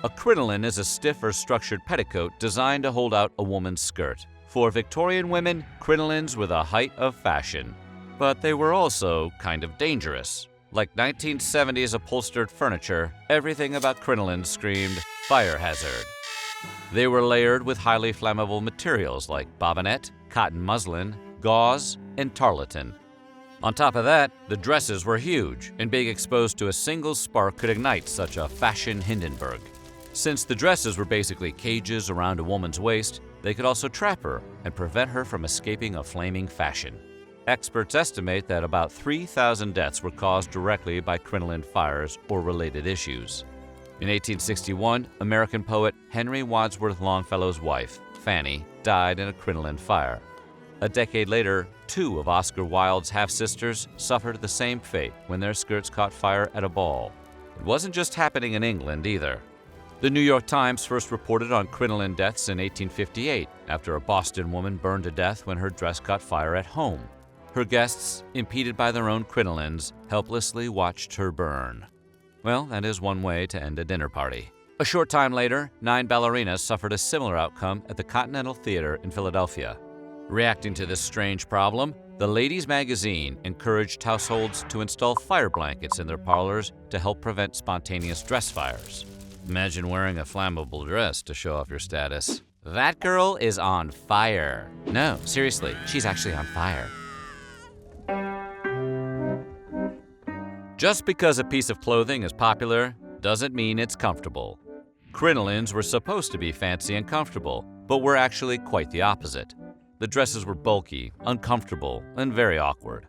A crinoline is a stiff or structured petticoat designed to hold out a woman's skirt. For Victorian women, crinolines were the height of fashion. But they were also kind of dangerous. Like 1970s upholstered furniture, everything about crinolines screamed fire hazard. They were layered with highly flammable materials like bobinette, cotton muslin, gauze, and tarlatan. On top of that, the dresses were huge, and being exposed to a single spark could ignite such a fashion Hindenburg. Since the dresses were basically cages around a woman's waist, they could also trap her and prevent her from escaping a flaming fashion. Experts estimate that about 3,000 deaths were caused directly by crinoline fires or related issues. In 1861, American poet Henry Wadsworth Longfellow's wife, Fanny, died in a crinoline fire. A decade later, two of Oscar Wilde's half-sisters suffered the same fate when their skirts caught fire at a ball. It wasn't just happening in England either. The New York Times first reported on crinoline deaths in 1858 after a Boston woman burned to death when her dress caught fire at home. Her guests, impeded by their own crinolines, helplessly watched her burn. Well, that is one way to end a dinner party. A short time later, 9 ballerinas suffered a similar outcome at the Continental Theater in Philadelphia. Reacting to this strange problem, the Ladies' Magazine encouraged households to install fire blankets in their parlors to help prevent spontaneous dress fires. Imagine wearing a flammable dress to show off your status. That girl is on fire. No, seriously, she's actually on fire. Just because a piece of clothing is popular doesn't mean it's comfortable. Crinolines were supposed to be fancy and comfortable, but were actually quite the opposite. The dresses were bulky, uncomfortable, and very awkward.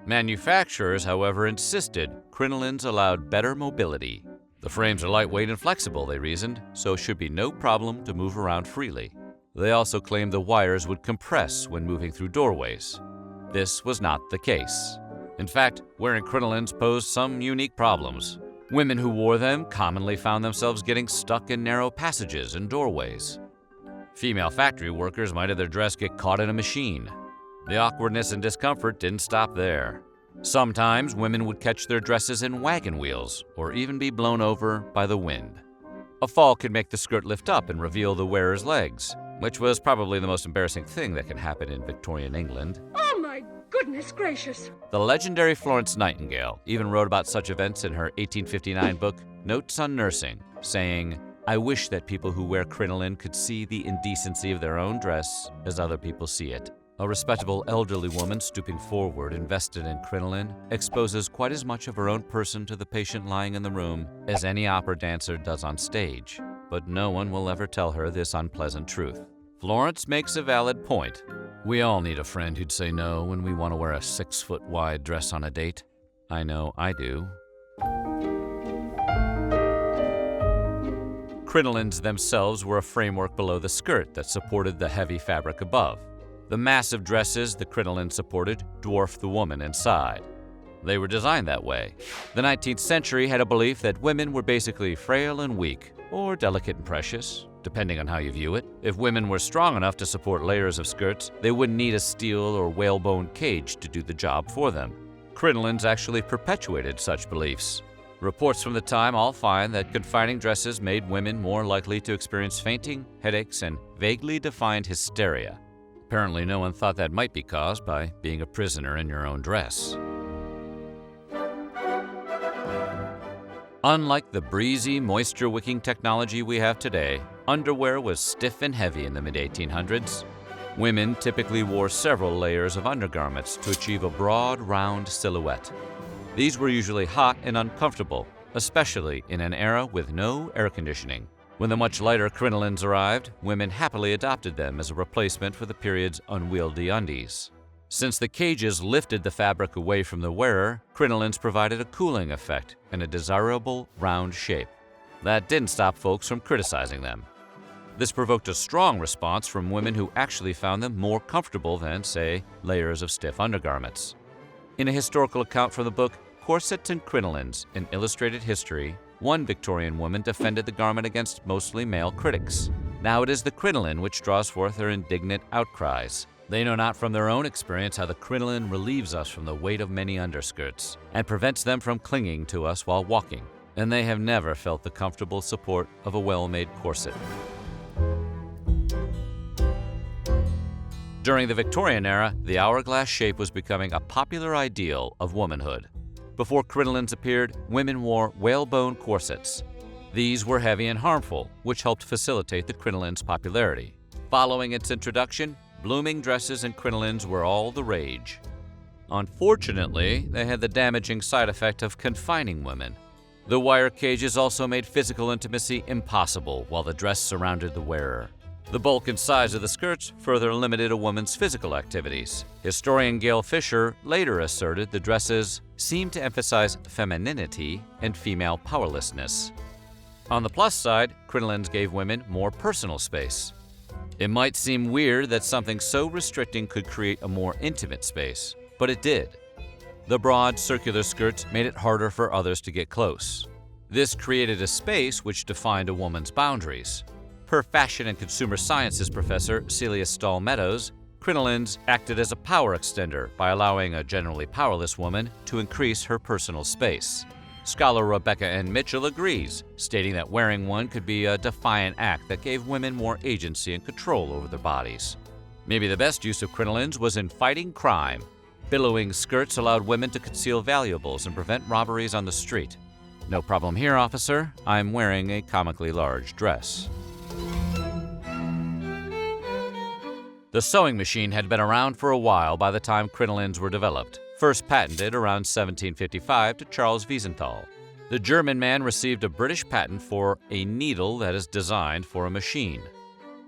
Manufacturers, however, insisted crinolines allowed better mobility. The frames are lightweight and flexible, they reasoned, so it should be no problem to move around freely. They also claimed the wires would compress when moving through doorways. This was not the case. In fact, wearing crinolines posed some unique problems. Women who wore them commonly found themselves getting stuck in narrow passages and doorways. Female factory workers might have their dress get caught in a machine. The awkwardness and discomfort didn't stop there. Sometimes women would catch their dresses in wagon wheels or even be blown over by the wind. A fall could make the skirt lift up and reveal the wearer's legs, which was probably the most embarrassing thing that can happen in Victorian England. Oh my goodness gracious! The legendary Florence Nightingale even wrote about such events in her 1859 book, Notes on Nursing, saying, "I wish that people who wear crinoline could see the indecency of their own dress as other people see it." A respectable elderly woman stooping forward invested in crinoline exposes quite as much of her own person to the patient lying in the room as any opera dancer does on stage, but no one will ever tell her this unpleasant truth. Florence makes a valid point. We all need a friend who'd say no when we want to wear a 6-foot-wide dress on a date. I know I do. Crinolines themselves were a framework below the skirt that supported the heavy fabric above. The massive dresses the crinoline supported dwarfed the woman inside. They were designed that way. The 19th century had a belief that women were basically frail and weak, or delicate and precious, depending on how you view it. If women were strong enough to support layers of skirts, they wouldn't need a steel or whalebone cage to do the job for them. Crinolines actually perpetuated such beliefs. Reports from the time all find that confining dresses made women more likely to experience fainting, headaches, and vaguely defined hysteria. Apparently, no one thought that might be caused by being a prisoner in your own dress. Unlike the breezy, moisture-wicking technology we have today, underwear was stiff and heavy in the mid-1800s. Women typically wore several layers of undergarments to achieve a broad, round silhouette. These were usually hot and uncomfortable, especially in an era with no air conditioning. When the much lighter crinolines arrived, women happily adopted them as a replacement for the period's unwieldy undies. Since the cages lifted the fabric away from the wearer, crinolines provided a cooling effect and a desirable round shape. That didn't stop folks from criticizing them. This provoked a strong response from women who actually found them more comfortable than, say, layers of stiff undergarments. In a historical account from the book Corsets and Crinolines, An Illustrated History, one Victorian woman defended the garment against mostly male critics. Now it is the crinoline which draws forth their indignant outcries. They know not from their own experience how the crinoline relieves us from the weight of many underskirts and prevents them from clinging to us while walking, and they have never felt the comfortable support of a well-made corset. During the Victorian era, the hourglass shape was becoming a popular ideal of womanhood. Before crinolines appeared, women wore whalebone corsets. These were heavy and harmful, which helped facilitate the crinoline's popularity. Following its introduction, blooming dresses and crinolines were all the rage. Unfortunately, they had the damaging side effect of confining women. The wire cages also made physical intimacy impossible while the dress surrounded the wearer. The bulk and size of the skirts further limited a woman's physical activities. Historian Gail Fisher later asserted the dresses seemed to emphasize femininity and female powerlessness. On the plus side, crinolines gave women more personal space. It might seem weird that something so restricting could create a more intimate space, but it did. The broad, circular skirts made it harder for others to get close. This created a space which defined a woman's boundaries. Per fashion and consumer sciences professor Celia Stahl Meadows, crinolines acted as a power extender by allowing a generally powerless woman to increase her personal space. Scholar Rebecca N. Mitchell agrees, stating that wearing one could be a defiant act that gave women more agency and control over their bodies. Maybe the best use of crinolines was in fighting crime. Billowing skirts allowed women to conceal valuables and prevent robberies on the street. No problem here, officer. I'm wearing a comically large dress. The sewing machine had been around for a while by the time crinolines were developed, first patented around 1755 to Charles Wiesenthal. The German man received a British patent for a needle that is designed for a machine.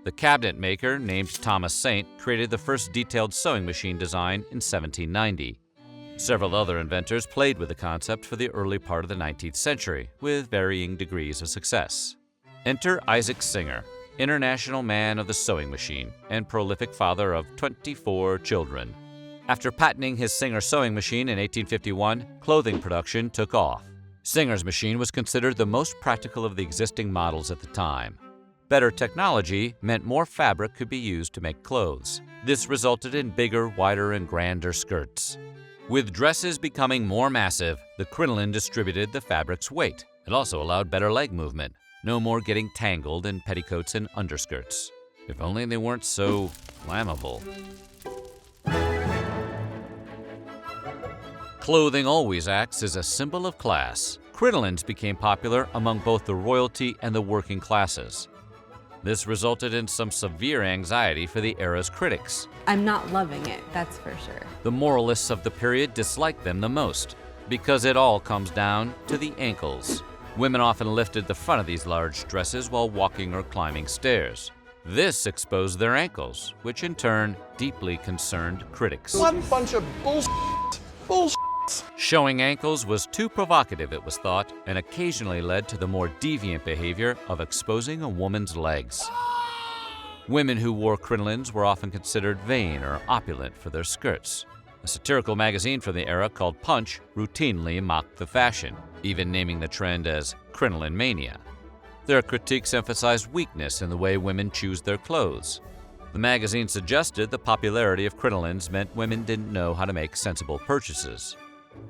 The cabinet maker, named Thomas Saint, created the first detailed sewing machine design in 1790. Several other inventors played with the concept for the early part of the 19th century, with varying degrees of success. Enter Isaac Singer, international man of the sewing machine and prolific father of 24 children. After patenting his Singer sewing machine in 1851, clothing production took off. Singer's machine was considered the most practical of the existing models at the time. Better technology meant more fabric could be used to make clothes. This resulted in bigger, wider, and grander skirts. With dresses becoming more massive, the crinoline distributed the fabric's weight. It also allowed better leg movement. No more getting tangled in petticoats and underskirts. If only they weren't so flammable. Clothing always acts as a symbol of class. Crinolines became popular among both the royalty and the working classes. This resulted in some severe anxiety for the era's critics. I'm not loving it, that's for sure. The moralists of the period disliked them the most, because it all comes down to the ankles. Women often lifted the front of these large dresses while walking or climbing stairs. This exposed their ankles, which in turn deeply concerned critics. What a bunch of bullshit. Bullshit. Showing ankles was too provocative, it was thought, and occasionally led to the more deviant behavior of exposing a woman's legs. Women who wore crinolines were often considered vain or opulent for their skirts. A satirical magazine from the era called Punch routinely mocked the fashion, even naming the trend as crinoline mania. Their critiques emphasized weakness in the way women choose their clothes. The magazine suggested the popularity of crinolines meant women didn't know how to make sensible purchases.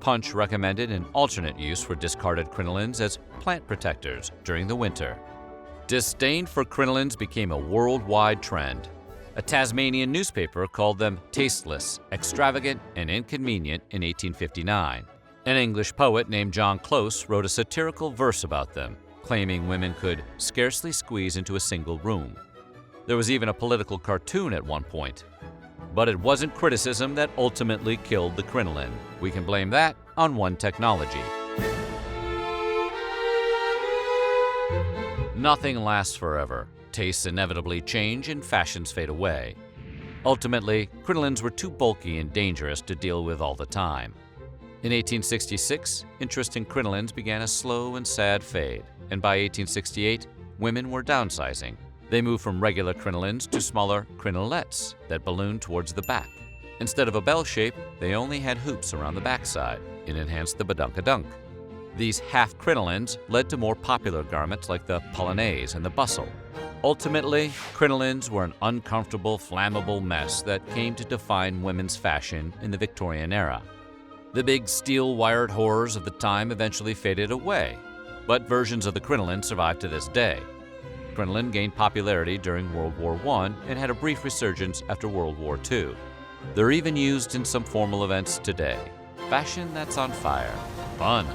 Punch recommended an alternate use for discarded crinolines as plant protectors during the winter. Disdain for crinolines became a worldwide trend. A Tasmanian newspaper called them tasteless, extravagant, and inconvenient in 1859. An English poet named John Close wrote a satirical verse about them, claiming women could scarcely squeeze into a single room. There was even a political cartoon at one point. But it wasn't criticism that ultimately killed the crinoline. We can blame that on one technology. Nothing lasts forever. Tastes inevitably change and fashions fade away. Ultimately, crinolines were too bulky and dangerous to deal with all the time. In 1866, interest in crinolines began a slow and sad fade, and by 1868, women were downsizing. They moved from regular crinolines to smaller crinolets that ballooned towards the back. Instead of a bell shape, they only had hoops around the backside. It enhanced the badunkadunk. These half crinolines led to more popular garments like the polonaise and the bustle. Ultimately, crinolines were an uncomfortable, flammable mess that came to define women's fashion in the Victorian era. The big steel-wired horrors of the time eventually faded away, but versions of the crinoline survive to this day. Crinoline gained popularity during World War I and had a brief resurgence after World War II. They're even used in some formal events today. Fashion that's on fire. Fun.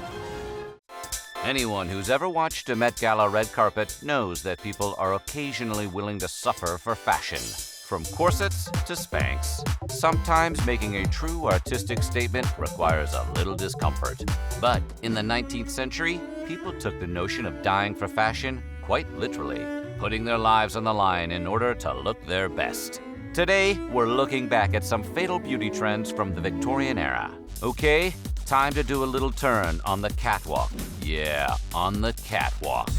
Anyone who's ever watched a Met Gala red carpet knows that people are occasionally willing to suffer for fashion. From corsets to Spanx. Sometimes making a true artistic statement requires a little discomfort. But in the 19th century, people took the notion of dying for fashion quite literally, putting their lives on the line in order to look their best. Today, we're looking back at some fatal beauty trends from the Victorian era. Okay, time to do a little turn on the catwalk. Yeah, on the catwalk.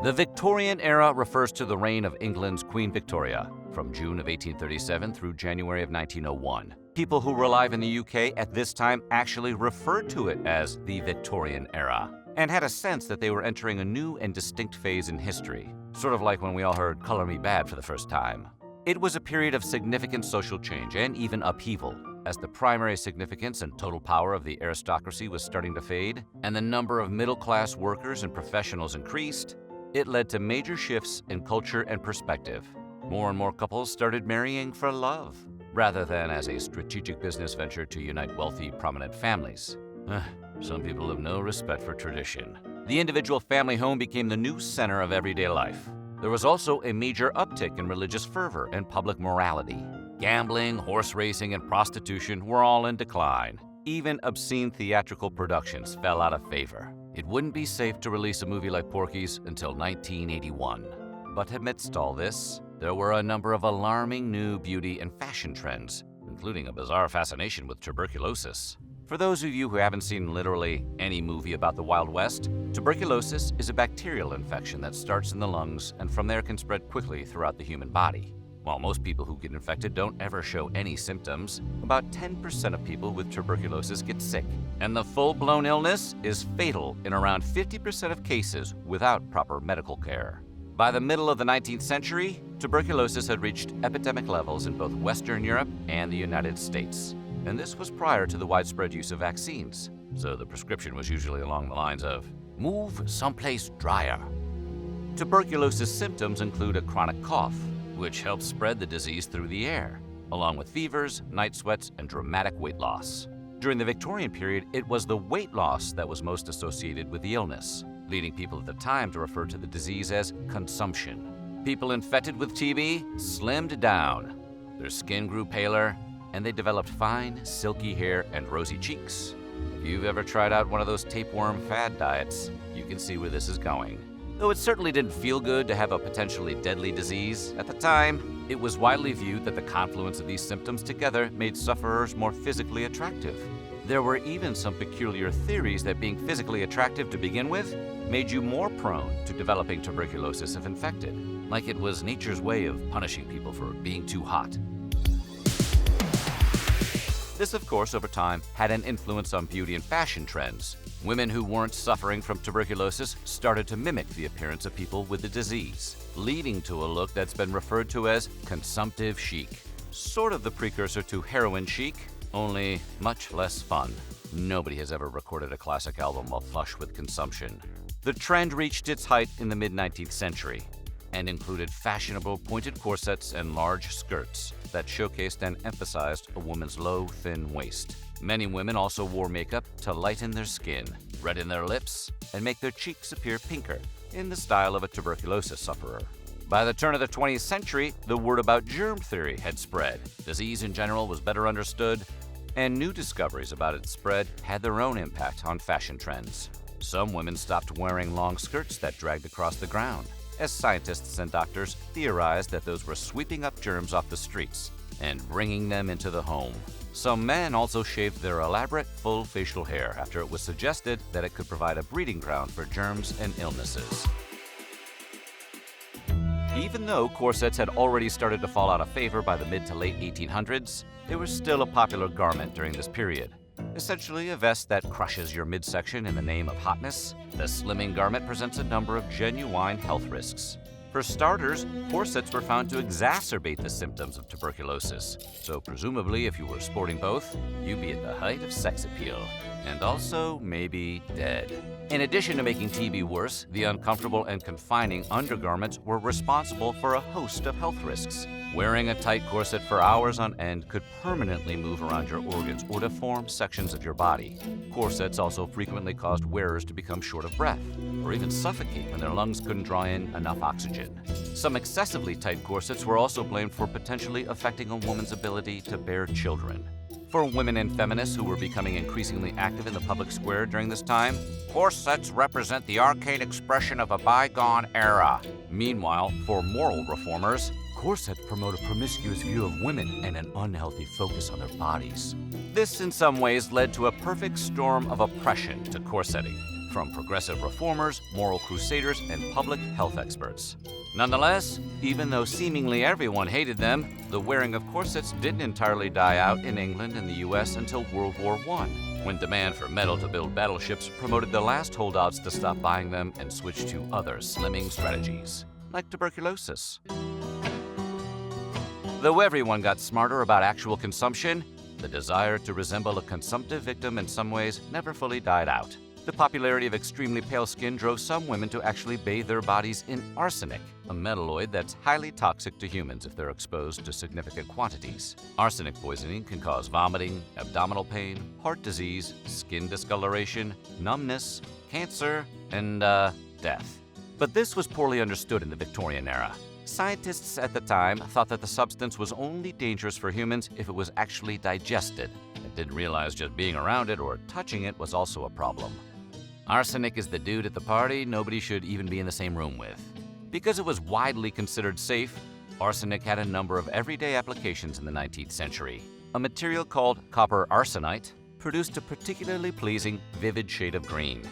The Victorian era refers to the reign of England's Queen Victoria, from June of 1837 through January of 1901. People who were alive in the UK at this time actually referred to it as the Victorian era, and had a sense that they were entering a new and distinct phase in history, sort of like when we all heard "Color Me Bad" for the first time. It was a period of significant social change and even upheaval, as the primary significance and total power of the aristocracy was starting to fade, and the number of middle-class workers and professionals increased. It led to major shifts in culture and perspective. More and more couples started marrying for love, rather than as a strategic business venture to unite wealthy, prominent families. Some people have no respect for tradition. The individual family home became the new center of everyday life. There was also a major uptick in religious fervor and public morality. Gambling, horse racing, and prostitution were all in decline. Even obscene theatrical productions fell out of favor. It wouldn't be safe to release a movie like Porky's until 1981. But amidst all this, there were a number of alarming new beauty and fashion trends including a bizarre fascination with tuberculosis. For those of you who haven't seen literally any movie about the Wild West, tuberculosis is a bacterial infection that starts in the lungs and from there can spread quickly throughout the human body. While most people who get infected don't ever show any symptoms, about 10% of people with tuberculosis get sick, and the full-blown illness is fatal in around 50% of cases without proper medical care. By the middle of the 19th century, tuberculosis had reached epidemic levels in both Western Europe and the United States. And this was prior to the widespread use of vaccines, so the prescription was usually along the lines of, move someplace drier. Tuberculosis symptoms include a chronic cough, which helps spread the disease through the air, along with fevers, night sweats, and dramatic weight loss. During the Victorian period, it was the weight loss that was most associated with the illness, leading people at the time to refer to the disease as consumption. People infected with TB slimmed down, their skin grew paler, and they developed fine, silky hair and rosy cheeks. If you've ever tried out one of those tapeworm fad diets, you can see where this is going. Though it certainly didn't feel good to have a potentially deadly disease, at the time, it was widely viewed that the confluence of these symptoms together made sufferers more physically attractive. There were even some peculiar theories that being physically attractive to begin with made you more prone to developing tuberculosis if infected, like it was nature's way of punishing people for being too hot. This, of course, over time, had an influence on beauty and fashion trends. Women who weren't suffering from tuberculosis started to mimic the appearance of people with the disease, leading to a look that's been referred to as consumptive chic. Sort of the precursor to heroin chic, only much less fun. Nobody has ever recorded a classic album while flush with consumption. The trend reached its height in the mid-19th century and included fashionable pointed corsets and large skirts that showcased and emphasized a woman's low, thin waist. Many women also wore makeup to lighten their skin, redden their lips, and make their cheeks appear pinker, in the style of a tuberculosis sufferer. By the turn of the 20th century, the word about germ theory had spread. Disease in general was better understood, and new discoveries about its spread had their own impact on fashion trends. Some women stopped wearing long skirts that dragged across the ground, as scientists and doctors theorized that those were sweeping up germs off the streets and bringing them into the home. Some men also shaved their elaborate, full facial hair after it was suggested that it could provide a breeding ground for germs and illnesses. Even though corsets had already started to fall out of favor by the mid to late 1800s, they were still a popular garment during this period. Essentially a vest that crushes your midsection in the name of hotness, the slimming garment presents a number of genuine health risks. For starters, corsets were found to exacerbate the symptoms of tuberculosis, so presumably if you were sporting both, you'd be at the height of sex appeal, and also maybe dead. In addition to making TB worse, the uncomfortable and confining undergarments were responsible for a host of health risks. Wearing a tight corset for hours on end could permanently move around your organs or deform sections of your body. Corsets also frequently caused wearers to become short of breath, or even suffocate when their lungs couldn't draw in enough oxygen. Some excessively tight corsets were also blamed for potentially affecting a woman's ability to bear children. For women and feminists who were becoming increasingly active in the public square during this time, corsets represent the arcane expression of a bygone era. Meanwhile, for moral reformers, corsets promote a promiscuous view of women and an unhealthy focus on their bodies. This, in some ways, led to a perfect storm of oppression to corseting, from progressive reformers, moral crusaders, and public health experts. Nonetheless, even though seemingly everyone hated them, the wearing of corsets didn't entirely die out in England and the US until World War I, when demand for metal to build battleships promoted the last holdouts to stop buying them and switch to other slimming strategies, like tuberculosis. Though everyone got smarter about actual consumption, the desire to resemble a consumptive victim in some ways never fully died out. The popularity of extremely pale skin drove some women to actually bathe their bodies in arsenic, a metalloid that's highly toxic to humans if they're exposed to significant quantities. Arsenic poisoning can cause vomiting, abdominal pain, heart disease, skin discoloration, numbness, cancer, and death. But this was poorly understood in the Victorian era. Scientists at the time thought that the substance was only dangerous for humans if it was actually digested, and didn't realize just being around it or touching it was also a problem. Arsenic is the dude at the party nobody should even be in the same room with. Because it was widely considered safe, arsenic had a number of everyday applications in the 19th century. a material called copper arsenite produced a particularly pleasing, vivid shade of green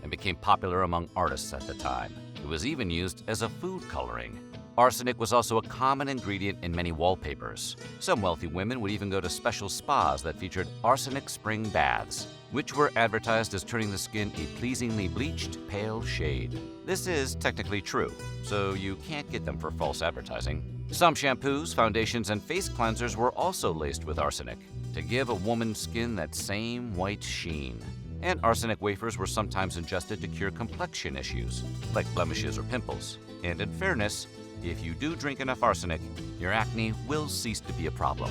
and became popular among artists at the time. It was even used as a food coloring. Arsenic was also a common ingredient in many wallpapers. Some wealthy women would even go to special spas that featured arsenic spring baths, which were advertised as turning the skin a pleasingly bleached, pale shade. This is technically true, so you can't get them for false advertising. Some shampoos, foundations, and face cleansers were also laced with arsenic to give a woman's skin that same white sheen. And arsenic wafers were sometimes ingested to cure complexion issues, like blemishes or pimples. And in fairness, if you do drink enough arsenic, your acne will cease to be a problem.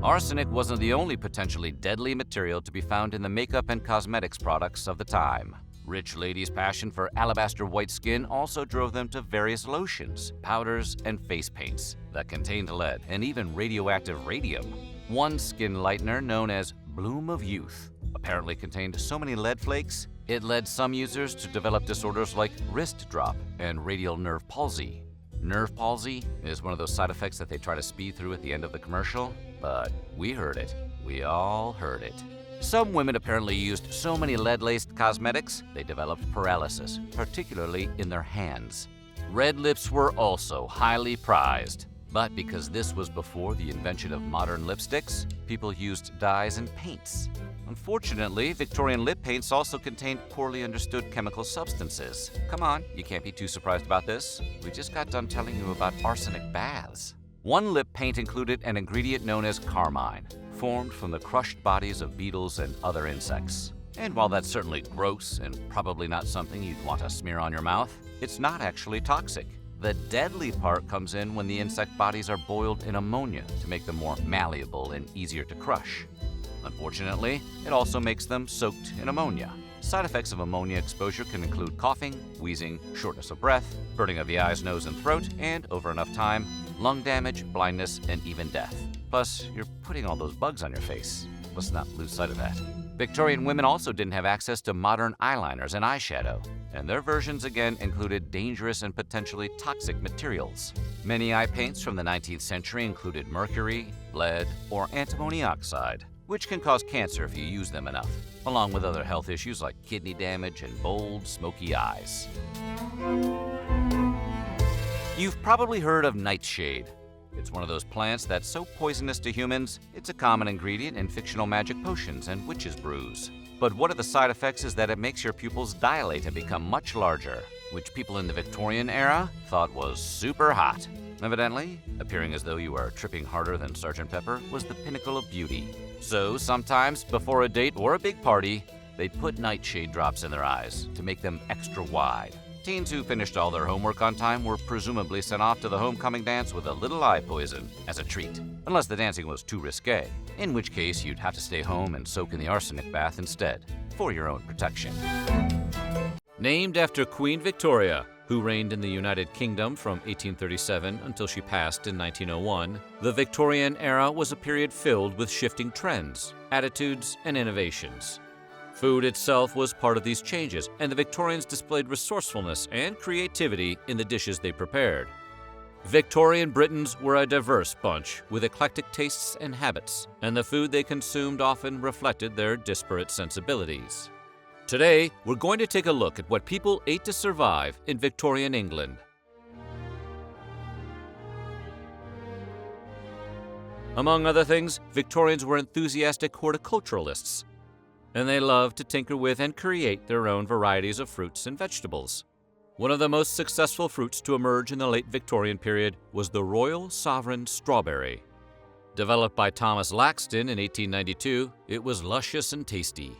Arsenic wasn't the only potentially deadly material to be found in the makeup and cosmetics products of the time. Rich ladies' passion for alabaster white skin also drove them to various lotions, powders, and face paints that contained lead and even radioactive radium. One skin lightener, known as Bloom of Youth, apparently contained so many lead flakes, it led some users to develop disorders like wrist drop and radial nerve palsy. Nerve palsy is one of those side effects that they try to speed through at the end of the commercial, but we heard it. We all heard it. Some women apparently used so many lead-laced cosmetics, they developed paralysis, particularly in their hands. Red lips were also highly prized, but because this was before the invention of modern lipsticks, people used dyes and paints. Unfortunately, Victorian lip paints also contained poorly understood chemical substances. Come on, you can't be too surprised about this. We just got done telling you about arsenic baths. One lip paint included an ingredient known as carmine, formed from the crushed bodies of beetles and other insects. And while that's certainly gross and probably not something you'd want to smear on your mouth, it's not actually toxic. The deadly part comes in when the insect bodies are boiled in ammonia to make them more malleable and easier to crush. Unfortunately, it also makes them soaked in ammonia. Side effects of ammonia exposure can include coughing, wheezing, shortness of breath, burning of the eyes, nose, and throat, and, over enough time, lung damage, blindness, and even death. Plus, you're putting all those bugs on your face. Let's not lose sight of that. Victorian women also didn't have access to modern eyeliners and eyeshadow, and their versions again included dangerous and potentially toxic materials. Many eye paints from the 19th century included mercury, lead, or antimony oxide, which can cause cancer if you use them enough, along with other health issues like kidney damage and bold, smoky eyes. You've probably heard of nightshade. It's one of those plants that's so poisonous to humans, it's a common ingredient in fictional magic potions and witches' brews. But one of the side effects is that it makes your pupils dilate and become much larger, which people in the Victorian era thought was super hot. Evidently, appearing as though you are tripping harder than Sgt. Pepper was the pinnacle of beauty. So sometimes, before a date or a big party, they'd put nightshade drops in their eyes to make them extra wide. Teens who finished all their homework on time were presumably sent off to the homecoming dance with a little eye poison as a treat, unless the dancing was too risque, in which case you'd have to stay home and soak in the arsenic bath instead, for your own protection. Named after Queen Victoria, who reigned in the United Kingdom from 1837 until she passed in 1901, the Victorian era was a period filled with shifting trends, attitudes, and innovations. Food itself was part of these changes, and the Victorians displayed resourcefulness and creativity in the dishes they prepared. Victorian Britons were a diverse bunch with eclectic tastes and habits, and the food they consumed often reflected their disparate sensibilities. Today, we're going to take a look at what people ate to survive in Victorian England. Among other things, Victorians were enthusiastic horticulturalists, and they loved to tinker with and create their own varieties of fruits and vegetables. One of the most successful fruits to emerge in the late Victorian period was the Royal Sovereign strawberry. Developed by Thomas Laxton in 1892, it was luscious and tasty.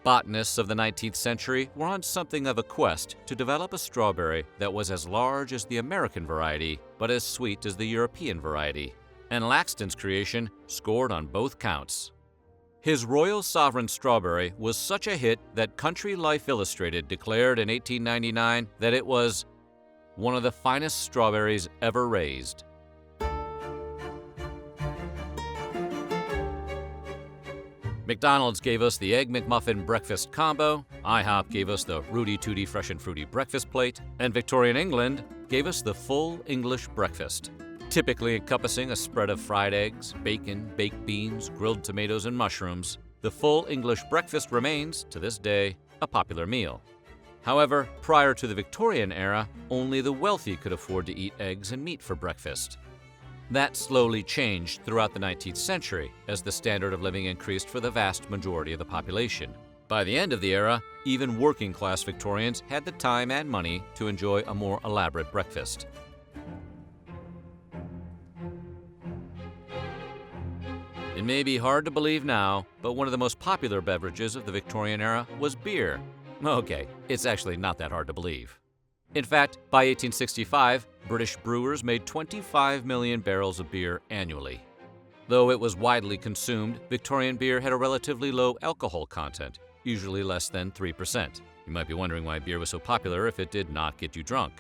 Botanists of the 19th century were on something of a quest to develop a strawberry that was as large as the American variety, but as sweet as the European variety. And Laxton's creation scored on both counts. His Royal Sovereign strawberry was such a hit that Country Life Illustrated declared in 1899 that it was one of the finest strawberries ever raised. McDonald's gave us the Egg McMuffin breakfast combo, IHOP gave us the Rooty Tooty Fresh and Fruity breakfast plate, and Victorian England gave us the full English breakfast. Typically encompassing a spread of fried eggs, bacon, baked beans, grilled tomatoes, and mushrooms, the full English breakfast remains, to this day, a popular meal. However, prior to the Victorian era, only the wealthy could afford to eat eggs and meat for breakfast. That slowly changed throughout the 19th century as the standard of living increased for the vast majority of the population. By the end of the era, even working-class Victorians had the time and money to enjoy a more elaborate breakfast. It may be hard to believe now, but one of the most popular beverages of the Victorian era was beer. Okay, it's actually not that hard to believe. In fact, by 1865, British brewers made 25 million barrels of beer annually. Though it was widely consumed, Victorian beer had a relatively low alcohol content, usually less than 3%. You might be wondering why beer was so popular if it did not get you drunk.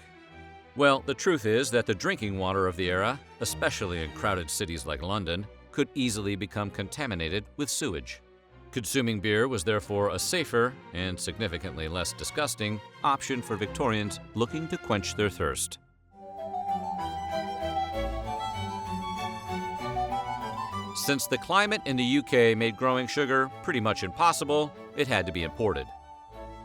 Well, the truth is that the drinking water of the era, especially in crowded cities like London, could easily become contaminated with sewage. Consuming beer was therefore a safer, and significantly less disgusting, option for Victorians looking to quench their thirst. Since the climate in the UK made growing sugar pretty much impossible, it had to be imported.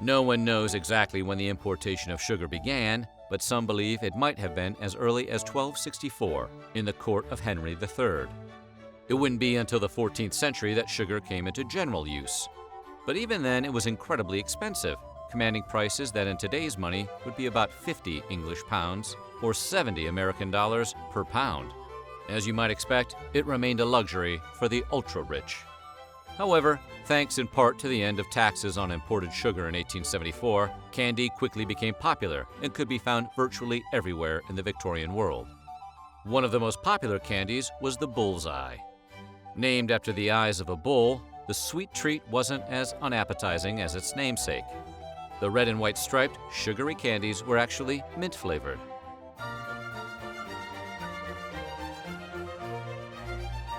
No one knows exactly when the importation of sugar began, but some believe it might have been as early as 1264 in the court of Henry III. It wouldn't be until the 14th century that sugar came into general use. But even then, it was incredibly expensive, commanding prices that in today's money would be about 50 English pounds or 70 American dollars per pound. As you might expect, it remained a luxury for the ultra-rich. However, thanks in part to the end of taxes on imported sugar in 1874, candy quickly became popular and could be found virtually everywhere in the Victorian world. One of the most popular candies was the bullseye. Named after the eyes of a bull, the sweet treat wasn't as unappetizing as its namesake. The red and white striped, sugary candies were actually mint-flavored.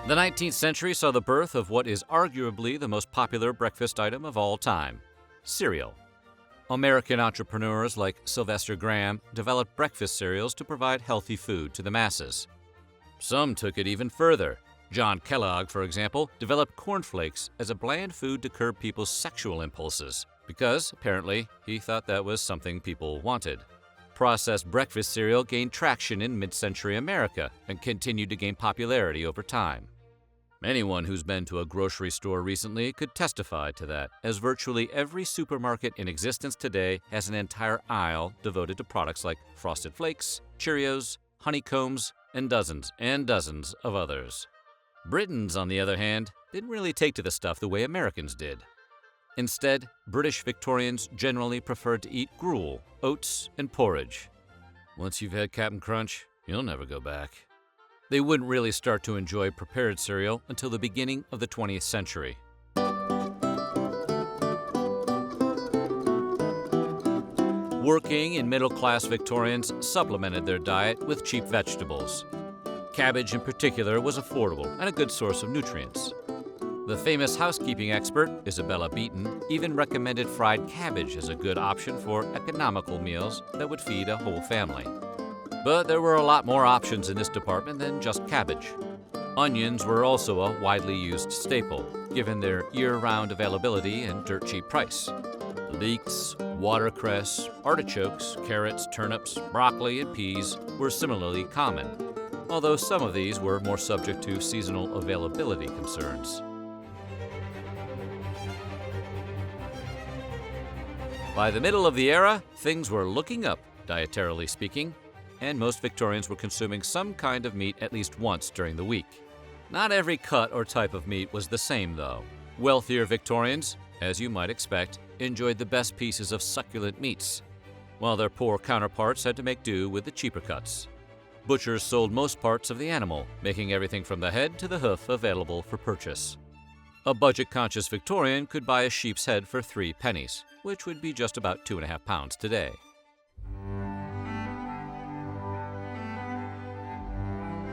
The 19th century saw the birth of what is arguably the most popular breakfast item of all time: cereal. American entrepreneurs like Sylvester Graham developed breakfast cereals to provide healthy food to the masses. Some took it even further. John Kellogg, for example, developed cornflakes as a bland food to curb people's sexual impulses, because, apparently, he thought that was something people wanted. Processed breakfast cereal gained traction in mid-century America and continued to gain popularity over time. Anyone who's been to a grocery store recently could testify to that, as virtually every supermarket in existence today has an entire aisle devoted to products like Frosted Flakes, Cheerios, Honeycombs, and dozens of others. Britons, on the other hand, didn't really take to the stuff the way Americans did. Instead, British Victorians generally preferred to eat gruel, oats, and porridge. Once you've had Cap'n Crunch, you'll never go back. They wouldn't really start to enjoy prepared cereal until the beginning of the 20th century. Working and middle-class Victorians supplemented their diet with cheap vegetables. Cabbage in particular was affordable and a good source of nutrients. The famous housekeeping expert, Isabella Beeton, even recommended fried cabbage as a good option for economical meals that would feed a whole family. But there were a lot more options in this department than just cabbage. Onions were also a widely used staple, given their year-round availability and dirt-cheap price. Leeks, watercress, artichokes, carrots, turnips, broccoli, and peas were similarly common, although some of these were more subject to seasonal availability concerns. By the middle of the era, things were looking up, dietarily speaking, and most Victorians were consuming some kind of meat at least once during the week. Not every cut or type of meat was the same, though. Wealthier Victorians, as you might expect, enjoyed the best pieces of succulent meats, while their poor counterparts had to make do with the cheaper cuts. Butchers sold most parts of the animal, making everything from the head to the hoof available for purchase. A budget-conscious Victorian could buy a sheep's head for 3 pennies, which would be just about 2.5 pounds today.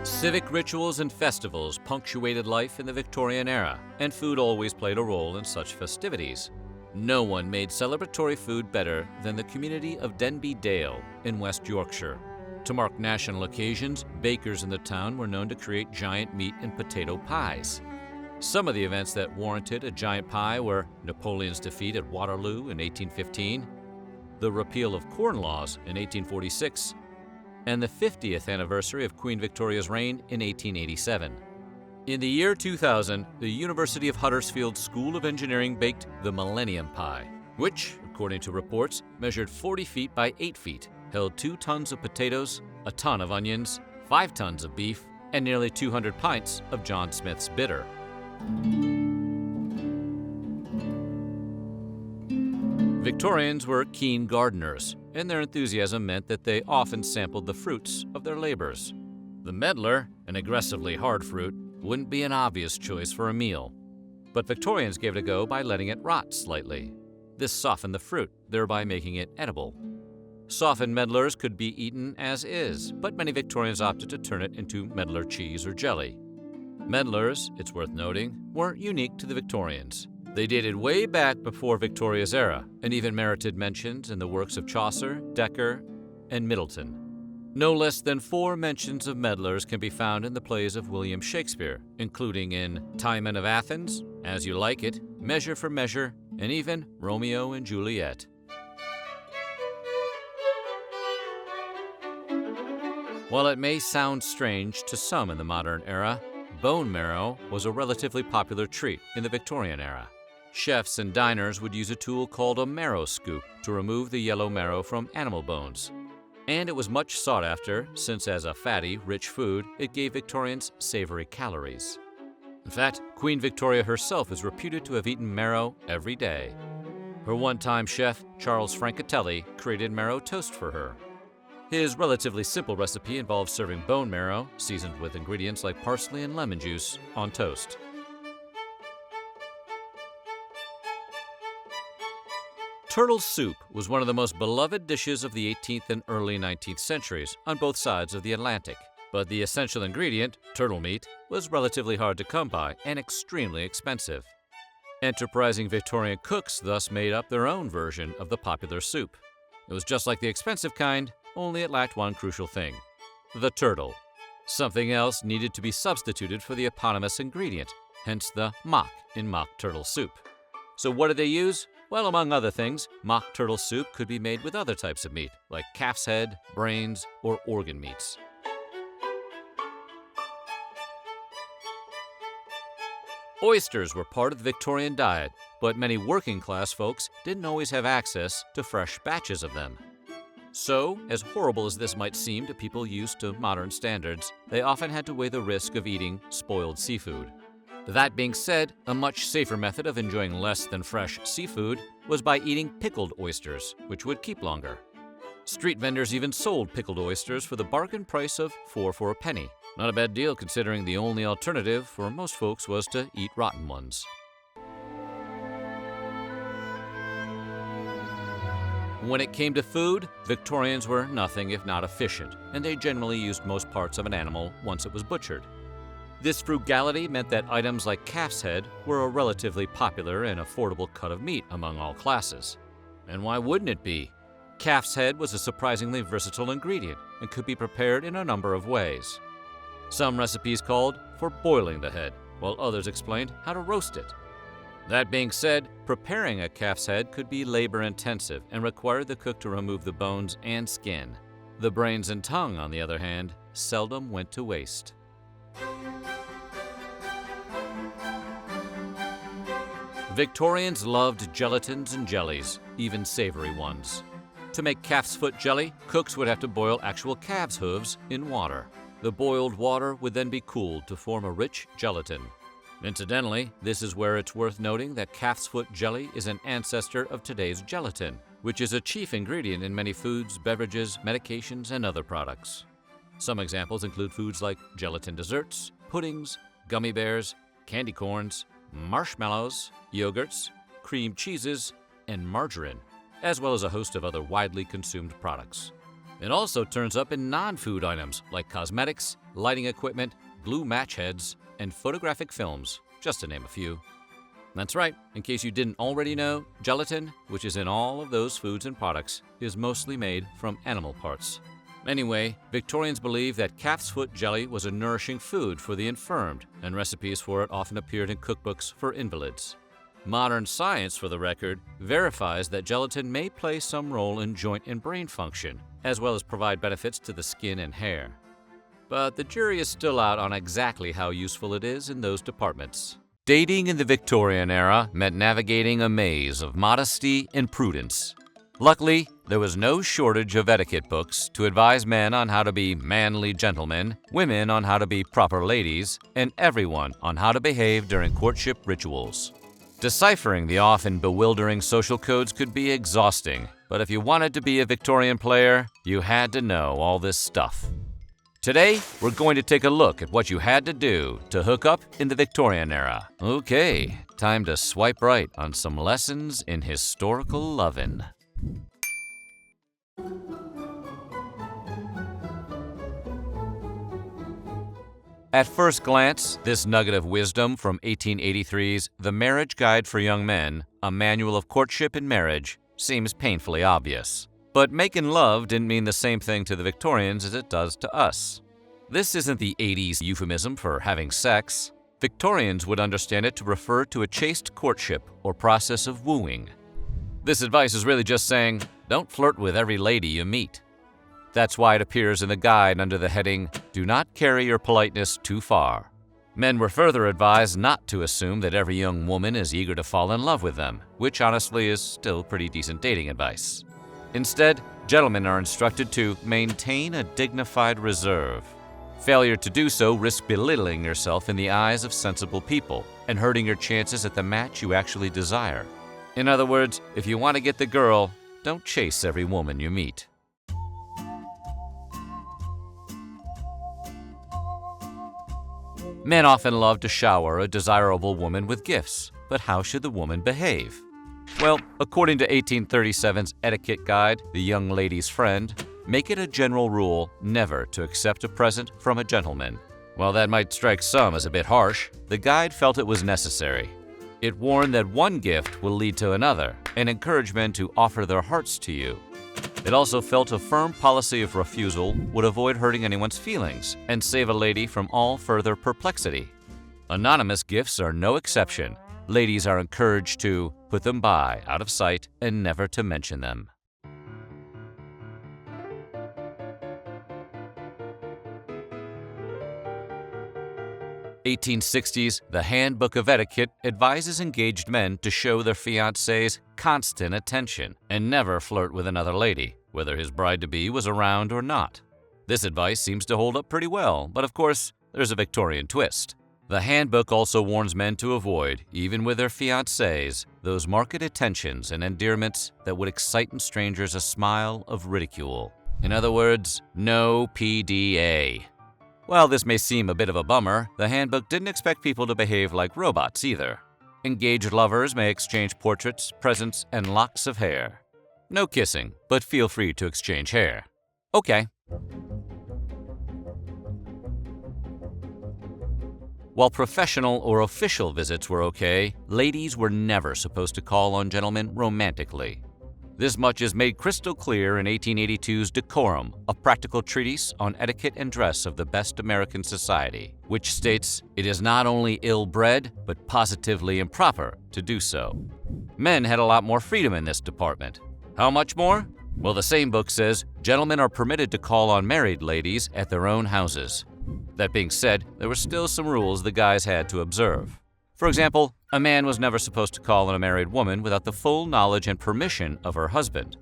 Civic rituals and festivals punctuated life in the Victorian era, and food always played a role in such festivities. No one made celebratory food better than the community of Denby Dale in West Yorkshire. To mark national occasions, bakers in the town were known to create giant meat and potato pies. Some of the events that warranted a giant pie were Napoleon's defeat at Waterloo in 1815, the repeal of Corn Laws in 1846, and the 50th anniversary of Queen Victoria's reign in 1887. In the year 2000, the University of Huddersfield School of Engineering baked the Millennium Pie, which, according to reports, measured 40 feet by 8 feet, held 2 tons of potatoes, a ton of onions, 5 tons of beef, and nearly 200 pints of John Smith's bitter. Victorians were keen gardeners, and their enthusiasm meant that they often sampled the fruits of their labors. The medlar, an aggressively hard fruit, wouldn't be an obvious choice for a meal. But Victorians gave it a go by letting it rot slightly. This softened the fruit, thereby making it edible. Softened medlars could be eaten as is, but many Victorians opted to turn it into medlar cheese or jelly. Medlars, it's worth noting, weren't unique to the Victorians. They dated way back before Victoria's era and even merited mentions in the works of Chaucer, Dekker, and Middleton. No less than 4 mentions of medlars can be found in the plays of William Shakespeare, including in Timon of Athens, As You Like It, Measure for Measure, and even Romeo and Juliet. While it may sound strange to some in the modern era, bone marrow was a relatively popular treat in the Victorian era. Chefs and diners would use a tool called a marrow scoop to remove the yellow marrow from animal bones. And it was much sought after, since as a fatty, rich food, it gave Victorians savory calories. In fact, Queen Victoria herself is reputed to have eaten marrow every day. Her one-time chef, Charles Francatelli, created marrow toast for her. His relatively simple recipe involves serving bone marrow, seasoned with ingredients like parsley and lemon juice, on toast. Turtle soup was one of the most beloved dishes of the 18th and early 19th centuries on both sides of the Atlantic. But the essential ingredient, turtle meat, was relatively hard to come by and extremely expensive. Enterprising Victorian cooks thus made up their own version of the popular soup. It was just like the expensive kind, only it lacked one crucial thing: the turtle. Something else needed to be substituted for the eponymous ingredient, hence the mock in mock turtle soup. So what did they use? Well, among other things, mock turtle soup could be made with other types of meat, like calf's head, brains, or organ meats. Oysters were part of the Victorian diet, but many working-class folks didn't always have access to fresh batches of them. So, as horrible as this might seem to people used to modern standards, they often had to weigh the risk of eating spoiled seafood. That being said, a much safer method of enjoying less than fresh seafood was by eating pickled oysters, which would keep longer. Street vendors even sold pickled oysters for the bargain price of 4 for a penny. Not a bad deal considering the only alternative for most folks was to eat rotten ones. When it came to food, Victorians were nothing if not efficient, and they generally used most parts of an animal once it was butchered. This frugality meant that items like calf's head were a relatively popular and affordable cut of meat among all classes. And why wouldn't it be? Calf's head was a surprisingly versatile ingredient and could be prepared in a number of ways. Some recipes called for boiling the head, while others explained how to roast it. That being said, preparing a calf's head could be labor-intensive and required the cook to remove the bones and skin. The brains and tongue, on the other hand, seldom went to waste. Victorians loved gelatins and jellies, even savory ones. To make calf's foot jelly, cooks would have to boil actual calves' hooves in water. The boiled water would then be cooled to form a rich gelatin. Incidentally, this is where it's worth noting that calf's foot jelly is an ancestor of today's gelatin, which is a chief ingredient in many foods, beverages, medications, and other products. Some examples include foods like gelatin desserts, puddings, gummy bears, candy corns, marshmallows, yogurts, cream cheeses, and margarine, as well as a host of other widely consumed products. It also turns up in non-food items like cosmetics, lighting equipment, glue match heads, and photographic films, just to name a few. That's right, in case you didn't already know, gelatin, which is in all of those foods and products, is mostly made from animal parts. Anyway, Victorians believed that calf's foot jelly was a nourishing food for the infirmed, and recipes for it often appeared in cookbooks for invalids. Modern science, for the record, verifies that gelatin may play some role in joint and brain function, as well as provide benefits to the skin and hair. But the jury is still out on exactly how useful it is in those departments. Dating in the Victorian era meant navigating a maze of modesty and prudence. Luckily, there was no shortage of etiquette books to advise men on how to be manly gentlemen, women on how to be proper ladies, and everyone on how to behave during courtship rituals. Deciphering the often bewildering social codes could be exhausting, but if you wanted to be a Victorian player, you had to know all this stuff. Today, we're going to take a look at what you had to do to hook up in the Victorian era. Okay, time to swipe right on some lessons in historical lovin'. At first glance, this nugget of wisdom from 1883's The Marriage Guide for Young Men, a manual of courtship and marriage, seems painfully obvious. But making love didn't mean the same thing to the Victorians as it does to us. This isn't the 80s euphemism for having sex. Victorians would understand it to refer to a chaste courtship or process of wooing. This advice is really just saying, don't flirt with every lady you meet. That's why it appears in the guide under the heading, Do Not Carry Your Politeness Too Far. Men were further advised not to assume that every young woman is eager to fall in love with them, which honestly is still pretty decent dating advice. Instead, gentlemen are instructed to maintain a dignified reserve. Failure to do so risks belittling yourself in the eyes of sensible people and hurting your chances at the match you actually desire. In other words, if you want to get the girl, don't chase every woman you meet. Men often love to shower a desirable woman with gifts, but how should the woman behave? Well, according to 1837's Etiquette Guide, The Young Lady's Friend, make it a general rule never to accept a present from a gentleman. While that might strike some as a bit harsh, the guide felt it was necessary. It warned that one gift will lead to another and encouraged men to offer their hearts to you. It also felt a firm policy of refusal would avoid hurting anyone's feelings and save a lady from all further perplexity. Anonymous gifts are no exception. Ladies are encouraged to put them by, out of sight, and never to mention them. (1860s) The Handbook of Etiquette advises engaged men to show their fiancés constant attention and never flirt with another lady, whether his bride-to-be was around or not. This advice seems to hold up pretty well, but of course, there's a Victorian twist. The handbook also warns men to avoid, even with their fiancés, those marked attentions and endearments that would excite in strangers a smile of ridicule. In other words, no PDA. While this may seem a bit of a bummer, the handbook didn't expect people to behave like robots either. Engaged lovers may exchange portraits, presents, and locks of hair. No kissing, but feel free to exchange hair. Okay. While professional or official visits were okay, ladies were never supposed to call on gentlemen romantically. This much is made crystal clear in 1882's Decorum, a practical treatise on etiquette and dress of the best American society, which states it is not only ill-bred, but positively improper to do so. Men had a lot more freedom in this department. How much more? Well, the same book says gentlemen are permitted to call on married ladies at their own houses. That being said, there were still some rules the guys had to observe. For example, a man was never supposed to call on a married woman without the full knowledge and permission of her husband.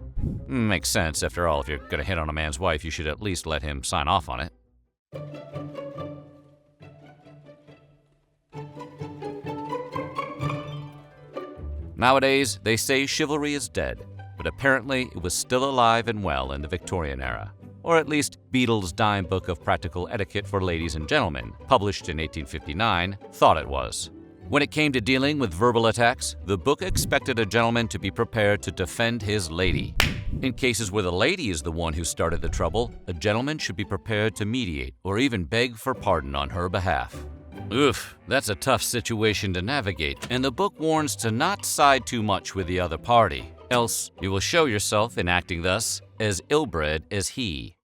Makes sense. After all, if you're going to hit on a man's wife, you should at least let him sign off on it. Nowadays, they say chivalry is dead, but apparently it was still alive and well in the Victorian era. Or at least Beadle's Dime Book of Practical Etiquette for Ladies and Gentlemen, published in 1859, thought it was. When it came to dealing with verbal attacks, the book expected a gentleman to be prepared to defend his lady. In cases where the lady is the one who started the trouble, a gentleman should be prepared to mediate or even beg for pardon on her behalf. Oof, that's a tough situation to navigate, and the book warns to not side too much with the other party, else you will show yourself in acting thus as ill-bred as he.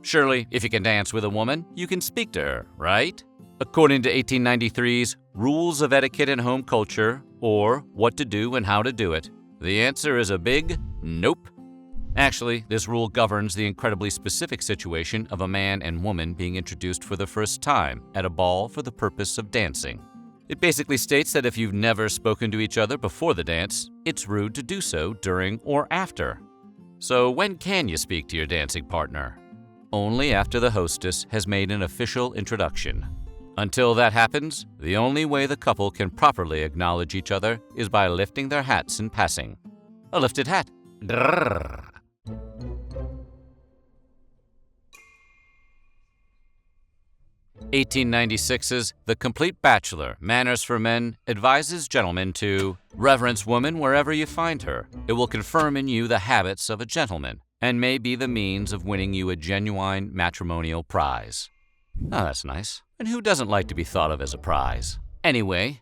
Surely, if you can dance with a woman, you can speak to her, right? According to 1893's Rules of Etiquette in Home Culture, or What to Do and How to Do It, the answer is a big nope. Actually, this rule governs the incredibly specific situation of a man and woman being introduced for the first time at a ball for the purpose of dancing. It basically states that if you've never spoken to each other before the dance, it's rude to do so during or after. So when can you speak to your dancing partner? Only after the hostess has made an official introduction. Until that happens, the only way the couple can properly acknowledge each other is by lifting their hats in passing. A lifted hat. Grrr. 1896's The Complete Bachelor, Manners for Men, advises gentlemen to reverence woman wherever you find her. It will confirm in you the habits of a gentleman and may be the means of winning you a genuine matrimonial prize. Oh, that's nice. And who doesn't like to be thought of as a prize? Anyway,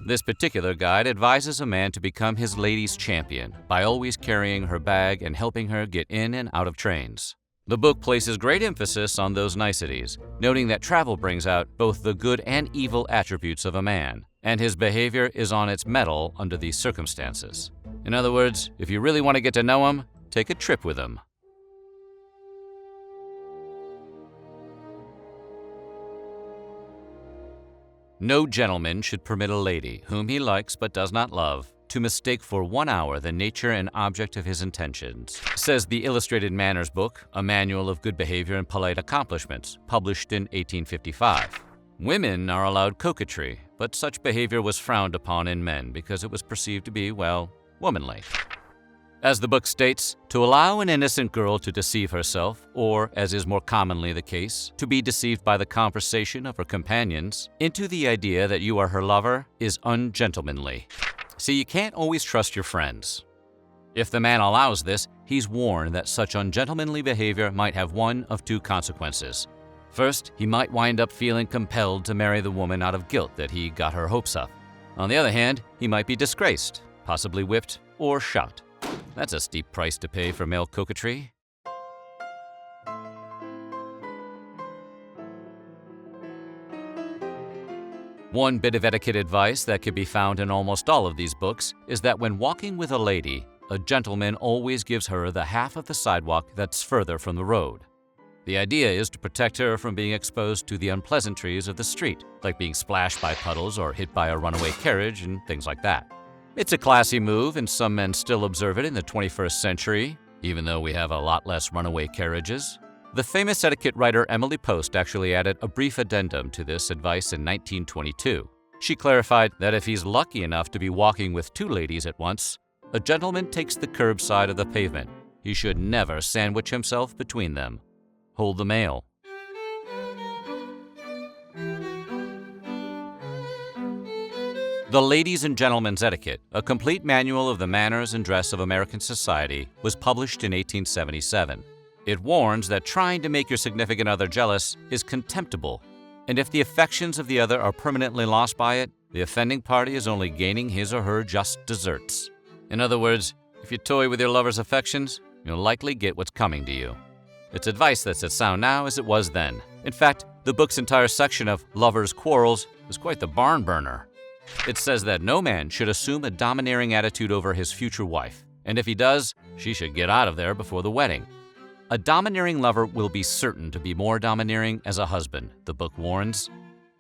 this particular guide advises a man to become his lady's champion by always carrying her bag and helping her get in and out of trains. The book places great emphasis on those niceties, noting that travel brings out both the good and evil attributes of a man, and his behavior is on its mettle under these circumstances. In other words, if you really want to get to know him, take a trip with him. No gentleman should permit a lady, whom he likes but does not love, to mistake for 1 hour the nature and object of his intentions, says the Illustrated Manners book, a manual of good behavior and polite accomplishments, published in 1855. Women are allowed coquetry, but such behavior was frowned upon in men because it was perceived to be, well, womanly. As the book states, to allow an innocent girl to deceive herself, or, as is more commonly the case, to be deceived by the conversation of her companions into the idea that you are her lover, is ungentlemanly. See, you can't always trust your friends. If the man allows this, he's warned that such ungentlemanly behavior might have one of two consequences. First, he might wind up feeling compelled to marry the woman out of guilt that he got her hopes up. On the other hand, he might be disgraced, possibly whipped or shot. That's a steep price to pay for male coquetry. One bit of etiquette advice that can be found in almost all of these books is that when walking with a lady, a gentleman always gives her the half of the sidewalk that's further from the road. The idea is to protect her from being exposed to the unpleasantries of the street, like being splashed by puddles or hit by a runaway carriage and things like that. It's a classy move, and some men still observe it in the 21st century, even though we have a lot less runaway carriages. The famous etiquette writer Emily Post actually added a brief addendum to this advice in 1922. She clarified that if he's lucky enough to be walking with two ladies at once, a gentleman takes the curb side of the pavement. He should never sandwich himself between them. Hold the mail. The Ladies and Gentlemen's Etiquette, a complete manual of the manners and dress of American society, was published in 1877. It warns that trying to make your significant other jealous is contemptible, and if the affections of the other are permanently lost by it, the offending party is only gaining his or her just deserts. In other words, if you toy with your lover's affections, you'll likely get what's coming to you. It's advice that's as sound now as it was then. In fact, the book's entire section of lovers' quarrels is quite the barn burner. It says that no man should assume a domineering attitude over his future wife, and if he does, she should get out of there before the wedding. A domineering lover will be certain to be more domineering as a husband, the book warns.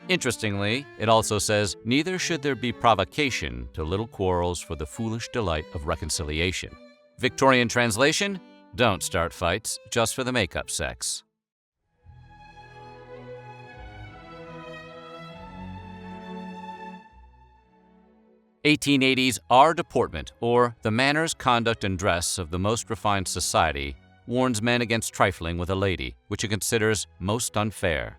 Interestingly, it also says, neither should there be provocation to little quarrels for the foolish delight of reconciliation. Victorian translation, don't start fights just for the make-up sex. (1880s) Our Deportment, or The Manners, Conduct, and Dress of the Most Refined Society, warns men against trifling with a lady, which it considers most unfair.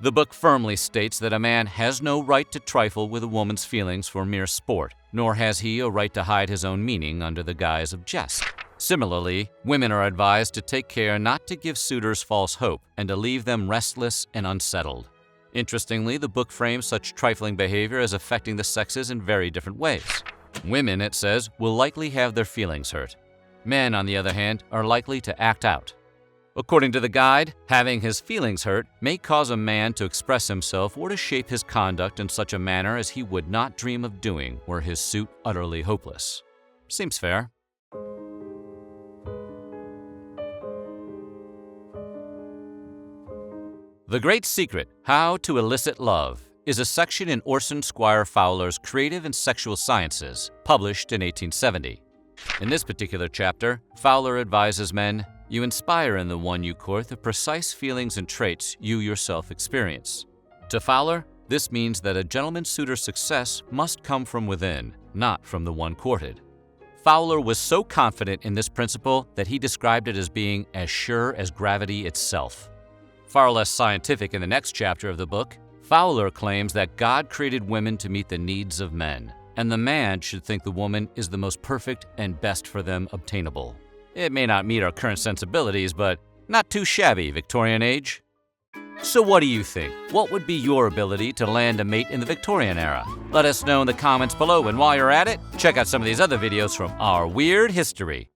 The book firmly states that a man has no right to trifle with a woman's feelings for mere sport, nor has he a right to hide his own meaning under the guise of jest. Similarly, women are advised to take care not to give suitors false hope and to leave them restless and unsettled. Interestingly, the book frames such trifling behavior as affecting the sexes in very different ways. Women, it says, will likely have their feelings hurt. Men, on the other hand, are likely to act out. According to the guide, having his feelings hurt may cause a man to express himself or to shape his conduct in such a manner as he would not dream of doing were his suit utterly hopeless. Seems fair. The Great Secret, How to Elicit Love, is a section in Orson Squire Fowler's Creative and Sexual Sciences, published in 1870. In this particular chapter, Fowler advises men, you inspire in the one you court the precise feelings and traits you yourself experience. To Fowler, this means that a gentleman suitor's success must come from within, not from the one courted. Fowler was so confident in this principle that he described it as being as sure as gravity itself. Far less scientific in the next chapter of the book, Fowler claims that God created women to meet the needs of men, and the man should think the woman is the most perfect and best for them obtainable. It may not meet our current sensibilities, but not too shabby, Victorian age. So what do you think? What would be your ability to land a mate in the Victorian era? Let us know in the comments below, and while you're at it, check out some of these other videos from our weird history.